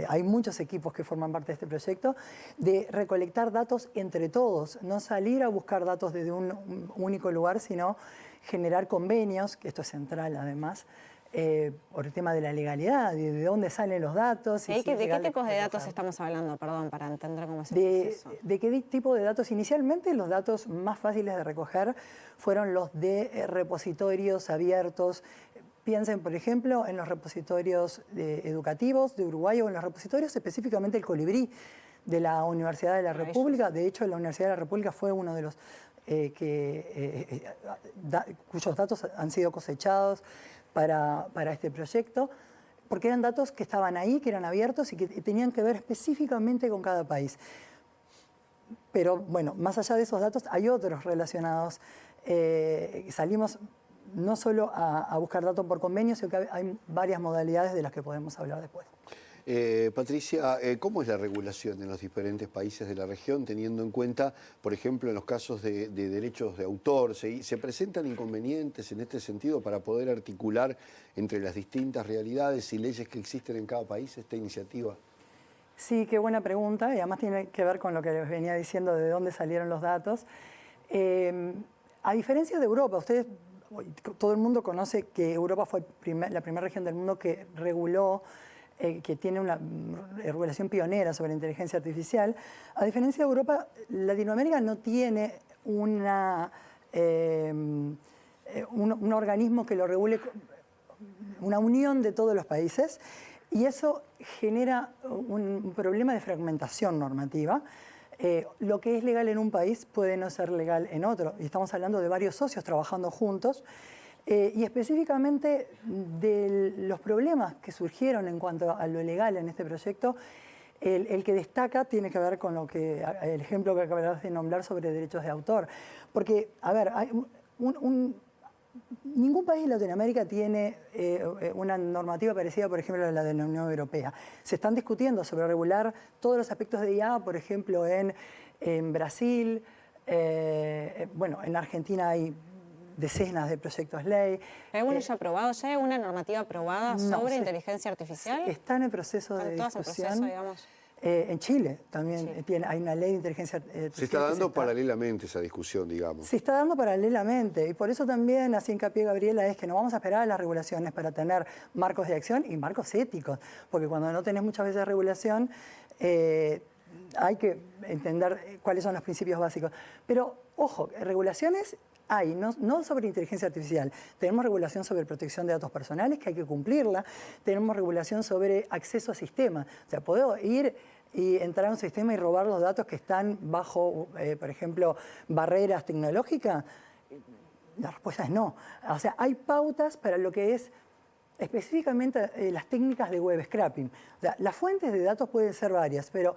hay muchos equipos que forman parte de este proyecto, de recolectar datos entre todos, no salir a buscar datos desde un único lugar, sino generar convenios, que esto es central además, por el tema de la legalidad, de dónde salen los datos. ¿De qué tipos de datos estamos hablando? Perdón, para entender cómo es el proceso. ¿De qué tipo de datos? Inicialmente los datos más fáciles de recoger fueron los de repositorios abiertos. Piensen, por ejemplo, en los repositorios educativos de Uruguay o en los repositorios específicamente el Colibrí de la Universidad de la República. De hecho, la Universidad de la República fue uno de los cuyos datos han sido cosechados para este proyecto, porque eran datos que estaban ahí, que eran abiertos y que tenían que ver específicamente con cada país. Pero bueno, más allá de esos datos hay otros relacionados. Salimos no solo a buscar datos por convenio, sino que hay varias modalidades de las que podemos hablar después. Patricia, ¿cómo es la regulación en los diferentes países de la región, teniendo en cuenta, por ejemplo, en los casos de derechos de autor, se presentan inconvenientes en este sentido para poder articular entre las distintas realidades y leyes que existen en cada país esta iniciativa? Sí, qué buena pregunta, y además tiene que ver con lo que les venía diciendo de dónde salieron los datos. A diferencia de Europa, todo el mundo conoce que Europa fue la primera región del mundo que reguló, que tiene una regulación pionera sobre inteligencia artificial. A diferencia de Europa, Latinoamérica no tiene un organismo que lo regule una unión de todos los países y eso genera un problema de fragmentación normativa. Lo que es legal en un país puede no ser legal en otro. Y estamos hablando de varios socios trabajando juntos. Y específicamente de los problemas que surgieron en cuanto a lo legal en este proyecto, el que destaca tiene que ver con el ejemplo que acabas de nombrar sobre derechos de autor. Porque, a ver, hay ningún país de Latinoamérica tiene una normativa parecida, por ejemplo, a la de la Unión Europea. Se están discutiendo sobre regular todos los aspectos de IA, por ejemplo, en Brasil, bueno, en Argentina hay decenas de proyectos ley. ¿Hay alguno ya aprobado? ¿Ya hay alguna normativa aprobada sobre inteligencia artificial? Está en el proceso de discusión. Proceso, digamos. En Chile también hay una ley de inteligencia artificial. Se está dando paralelamente esa discusión, digamos. Se está dando paralelamente y por eso también, así hincapié Gabriela, es que no vamos a esperar a las regulaciones para tener marcos de acción y marcos éticos, porque cuando no tenés muchas veces regulación, hay que entender cuáles son los principios básicos. Pero, ojo, regulaciones hay, no sobre inteligencia artificial. Tenemos regulación sobre protección de datos personales, que hay que cumplirla. Tenemos regulación sobre acceso a sistemas. O sea, puedo ir y entrar a un sistema y robar los datos que están bajo, por ejemplo, barreras tecnológicas. La respuesta es no. O sea, hay pautas para lo que es específicamente las técnicas de web scraping. O sea, las fuentes de datos pueden ser varias, pero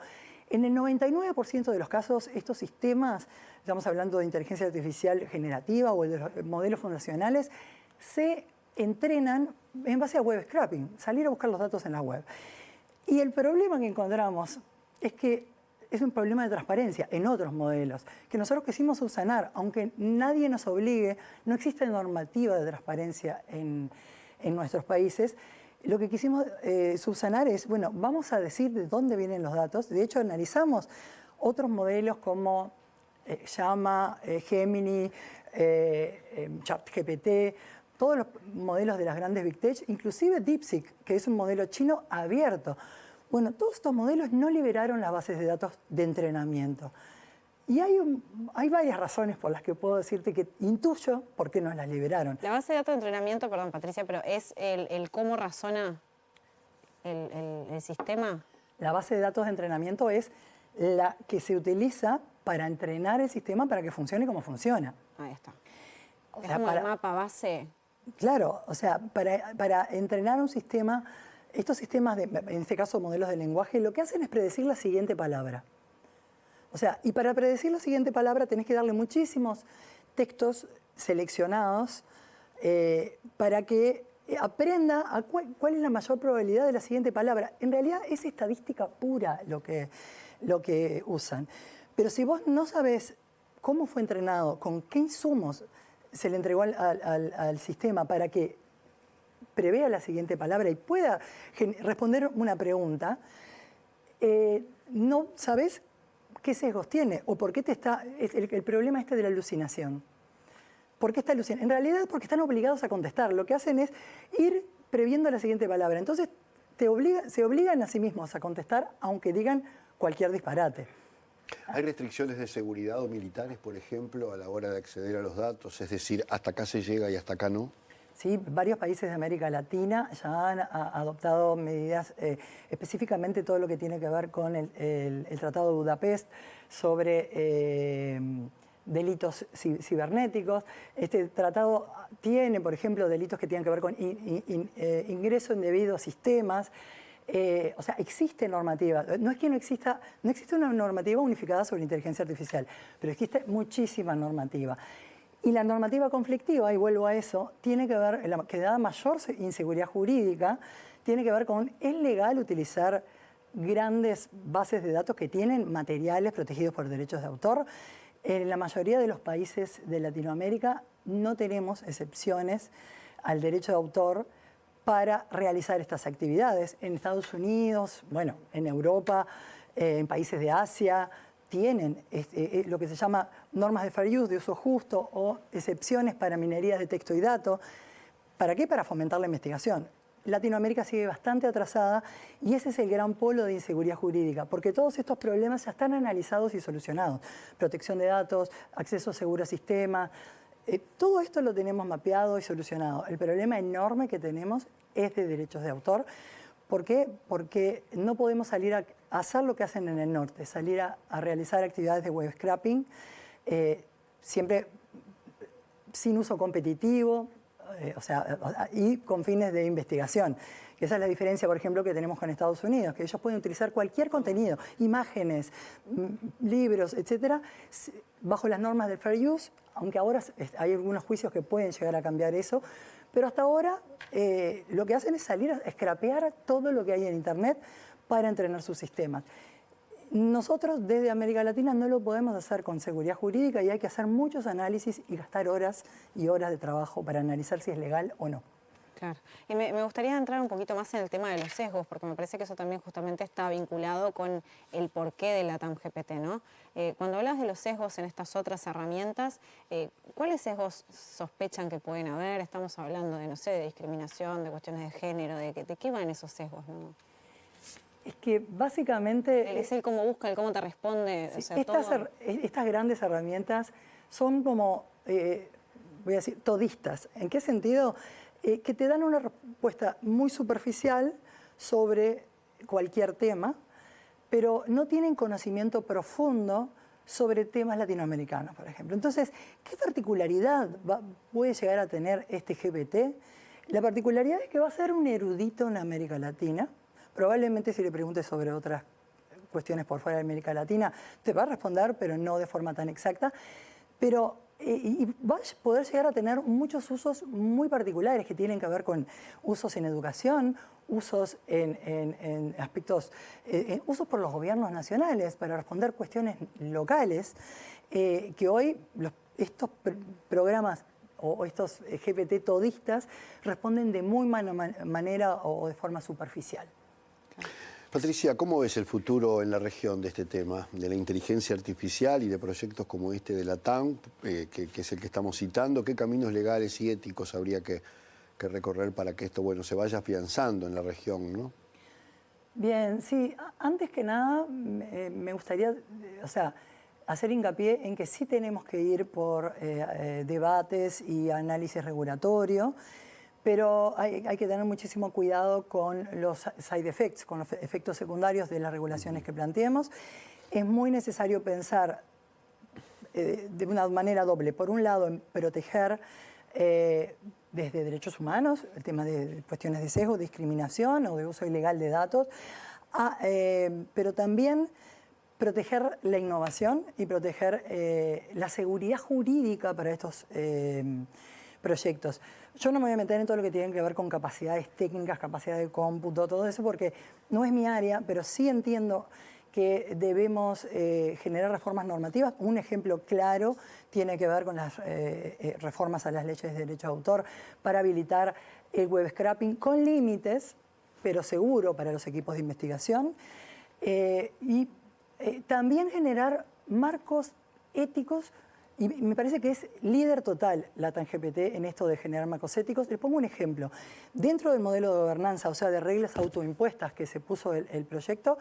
en el 99% de los casos, estos sistemas, estamos hablando de inteligencia artificial generativa o de los modelos fundacionales, se entrenan en base a web scraping, salir a buscar los datos en la web. Y el problema que encontramos es que es un problema de transparencia en otros modelos, que nosotros quisimos subsanar, aunque nadie nos obligue, no existe normativa de transparencia en nuestros países. Lo que quisimos subsanar es, bueno, vamos a decir de dónde vienen los datos. De hecho, analizamos otros modelos como Llama, Gemini, ChatGPT, todos los modelos de las grandes Big Tech, inclusive DeepSeek, que es un modelo chino abierto. Bueno, todos estos modelos no liberaron las bases de datos de entrenamiento. Y hay varias razones por las que puedo decirte que intuyo por qué no las liberaron. La base de datos de entrenamiento, perdón Patricia, pero es el cómo razona el sistema. La base de datos de entrenamiento es la que se utiliza para entrenar el sistema para que funcione como funciona. Ahí está. Es como el mapa base. Claro, o sea, para entrenar un sistema, estos sistemas, en este caso modelos de lenguaje, lo que hacen es predecir la siguiente palabra. O sea, y para predecir la siguiente palabra tenés que darle muchísimos textos seleccionados para que aprenda cuál es la mayor probabilidad de la siguiente palabra. En realidad es estadística pura lo que usan. Pero si vos no sabés cómo fue entrenado, con qué insumos se le entregó al sistema para que prevea la siguiente palabra y pueda responder una pregunta, no sabés qué sesgos tiene o por qué el problema de la alucinación. ¿Por qué está alucinando? En realidad porque están obligados a contestar. Lo que hacen es ir previendo la siguiente palabra. Entonces se obligan a sí mismos a contestar aunque digan cualquier disparate. ¿Hay restricciones de seguridad o militares, por ejemplo, a la hora de acceder a los datos? Es decir, hasta acá se llega y hasta acá no. Sí, varios países de América Latina ya han adoptado medidas, específicamente todo lo que tiene que ver con el Tratado de Budapest sobre delitos cibernéticos. Este tratado tiene, por ejemplo, delitos que tienen que ver con ingreso indebido a sistemas. O sea, existe normativa. No es que no existe una normativa unificada sobre inteligencia artificial, pero existe muchísima normativa. Y la normativa conflictiva, y vuelvo a eso, tiene que ver, que da mayor inseguridad jurídica, tiene que ver con, ¿es legal utilizar grandes bases de datos que tienen materiales protegidos por derechos de autor? En la mayoría de los países de Latinoamérica no tenemos excepciones al derecho de autor para realizar estas actividades. En Estados Unidos, bueno, en Europa, en países de Asia, tienen lo que se llama normas de fair use, de uso justo, o excepciones para minerías de texto y dato. ¿Para qué? Para fomentar la investigación. Latinoamérica sigue bastante atrasada y ese es el gran polo de inseguridad jurídica, porque todos estos problemas ya están analizados y solucionados. Protección de datos, acceso seguro a sistemas, Todo esto lo tenemos mapeado y solucionado. El problema enorme que tenemos es de derechos de autor. ¿Por qué? Porque no podemos salir a hacer lo que hacen en el norte, salir a realizar actividades de web scraping, siempre sin uso competitivo, y con fines de investigación. Esa es la diferencia, por ejemplo, que tenemos con Estados Unidos, que ellos pueden utilizar cualquier contenido, imágenes, libros, etcétera, bajo las normas del fair use, aunque ahora hay algunos juicios que pueden llegar a cambiar eso, pero hasta ahora lo que hacen es salir a scrapear todo lo que hay en Internet para entrenar sus sistemas. Nosotros desde América Latina no lo podemos hacer con seguridad jurídica y hay que hacer muchos análisis y gastar horas y horas de trabajo para analizar si es legal o no. Claro. Y me gustaría entrar un poquito más en el tema de los sesgos, porque me parece que eso también justamente está vinculado con el porqué de la LATAM-GPT, ¿no? Cuando hablas de los sesgos en estas otras herramientas, ¿cuáles sesgos sospechan que pueden haber? Estamos hablando de, no sé, de discriminación, de cuestiones de género, ¿de qué van esos sesgos, no? Es que básicamente... Es el cómo busca, el cómo te responde. Sí, o sea, estas grandes herramientas son como, voy a decir, todistas. ¿En qué sentido? Que te dan una respuesta muy superficial sobre cualquier tema, pero no tienen conocimiento profundo sobre temas latinoamericanos, por ejemplo. Entonces, ¿qué particularidad puede llegar a tener este GPT? La particularidad es que va a ser un erudito en América Latina. Probablemente si le preguntes sobre otras cuestiones por fuera de América Latina, te va a responder, pero no de forma tan exacta. Pero y va a poder llegar a tener muchos usos muy particulares que tienen que ver con usos en educación, usos en aspectos, usos por los gobiernos nacionales para responder cuestiones locales, que hoy estos programas o estos GPT todistas responden de muy mala manera o de forma superficial. Patricia, ¿cómo ves el futuro en la región de este tema, de la inteligencia artificial y de proyectos como este de la TAM, que es el que estamos citando? ¿Qué caminos legales y éticos habría que recorrer para que esto se vaya afianzando en la región, ¿no? Bien, sí. Antes que nada, me gustaría hacer hincapié en que sí tenemos que ir por debates y análisis regulatorio, pero hay que tener muchísimo cuidado con los side effects, con los efectos secundarios de las regulaciones que planteemos. Es muy necesario pensar de una manera doble. Por un lado, en proteger desde derechos humanos, el tema de cuestiones de sesgo, discriminación o de uso ilegal de datos, pero también proteger la innovación y proteger la seguridad jurídica para estos proyectos. Yo no me voy a meter en todo lo que tiene que ver con capacidades técnicas, capacidad de cómputo, todo eso, porque no es mi área, pero sí entiendo que debemos generar reformas normativas. Un ejemplo claro tiene que ver con las reformas a las leyes de derecho de autor para habilitar el web scraping con límites, pero seguro para los equipos de investigación. Y también generar marcos éticos. Y me parece que es líder total la LATAM-GPT en esto de generar marcos éticos. Les pongo un ejemplo. Dentro del modelo de gobernanza, o sea, de reglas autoimpuestas que se puso el proyecto,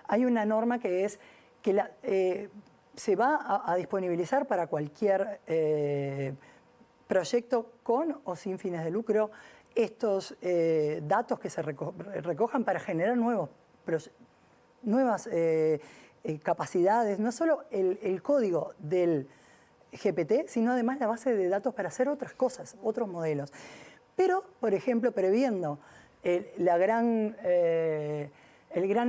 hay una norma que es que se va a disponibilizar para cualquier proyecto con o sin fines de lucro estos datos que se recojan para generar nuevas capacidades, no solo el código del GPT, sino además la base de datos para hacer otras cosas, otros modelos. Pero, por ejemplo, previendo el gran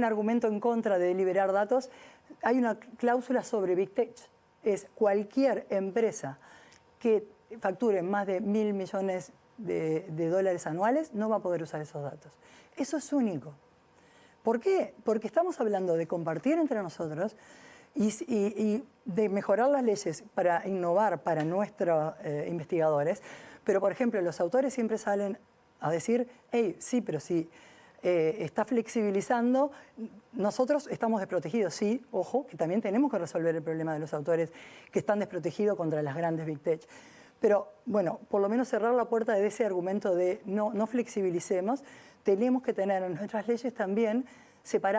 argumento en contra de liberar datos, hay una cláusula sobre Big Tech. Es cualquier empresa que facture más de 1.000 millones de dólares anuales no va a poder usar esos datos. Eso es único. ¿Por qué? Porque estamos hablando de compartir entre nosotros y de mejorar las leyes para innovar para nuestros investigadores. Pero, por ejemplo, los autores siempre salen a decir, hey, sí, pero sí, está flexibilizando, nosotros estamos desprotegidos. Sí, ojo, que también tenemos que resolver el problema de los autores que están desprotegidos contra las grandes Big Tech. Pero, bueno, por lo menos cerrar la puerta de ese argumento de no flexibilicemos, tenemos que tener en nuestras leyes también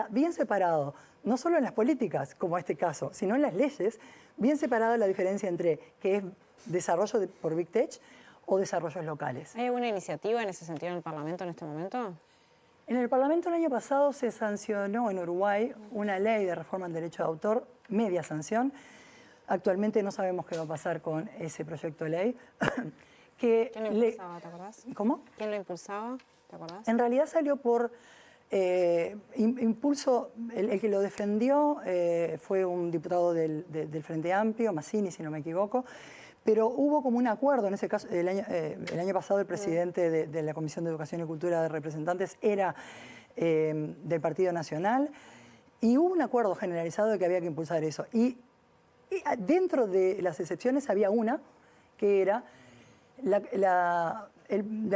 bien separado, no solo en las políticas, como este caso, sino en las leyes, bien separada la diferencia entre qué es desarrollo por Big Tech o desarrollos locales. ¿Hay alguna iniciativa en ese sentido en el Parlamento en este momento? En el Parlamento el año pasado se sancionó en Uruguay una ley de reforma del derecho de autor, media sanción. Actualmente no sabemos qué va a pasar con ese proyecto de ley. ¿Quién lo impulsaba, te acordás? ¿Cómo? ¿Quién lo impulsaba? ¿Te acordás? En realidad salió por impulso, el que lo defendió fue un diputado del Frente Amplio, Mazzini, si no me equivoco, pero hubo como un acuerdo, en ese caso, el año pasado el presidente de la Comisión de Educación y Cultura de Representantes era del Partido Nacional, y hubo un acuerdo generalizado de que había que impulsar eso. Y dentro de las excepciones había una, que era la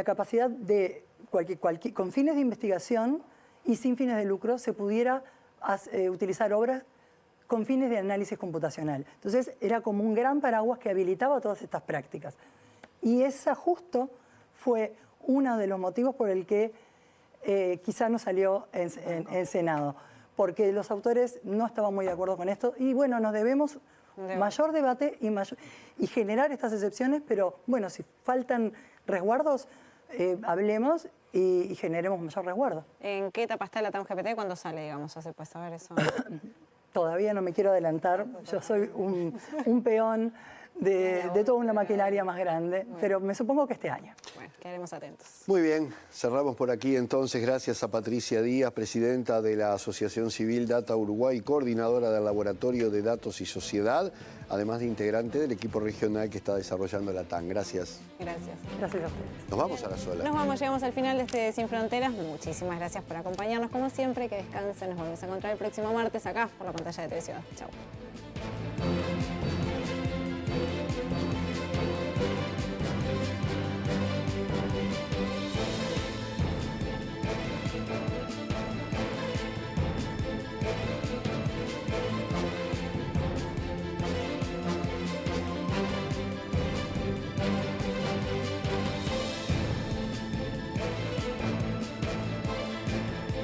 capacidad de, con fines de investigación y sin fines de lucro, se pudiera utilizar obras con fines de análisis computacional. Entonces, era como un gran paraguas que habilitaba todas estas prácticas. Y esa justo fue uno de los motivos por el que quizás no salió en Senado, porque los autores no estaban muy de acuerdo con esto. Y bueno, nos debemos mayor debate y generar estas excepciones, pero bueno, si faltan resguardos, hablemos y generemos mayor resguardo. ¿En qué etapa está la TAM-GPT? ¿Cuándo sale, digamos? ¿Se puede saber eso? Todavía no me quiero adelantar, yo soy un peón de toda una maquinaria más grande, pero me supongo que este año. Bueno, quedaremos atentos. Muy bien, cerramos por aquí entonces. Gracias a Patricia Díaz, presidenta de la Asociación Civil Data Uruguay, coordinadora del Laboratorio de Datos y Sociedad, además de integrante del equipo regional que está desarrollando la TAM. Gracias. Gracias. Gracias a ustedes. Nos vamos a la sola. Nos vamos, llegamos al final de este Sin Fronteras. Muchísimas gracias por acompañarnos como siempre. Que descansen. Nos volvemos a encontrar el próximo martes acá por la pantalla de televisión. Chau.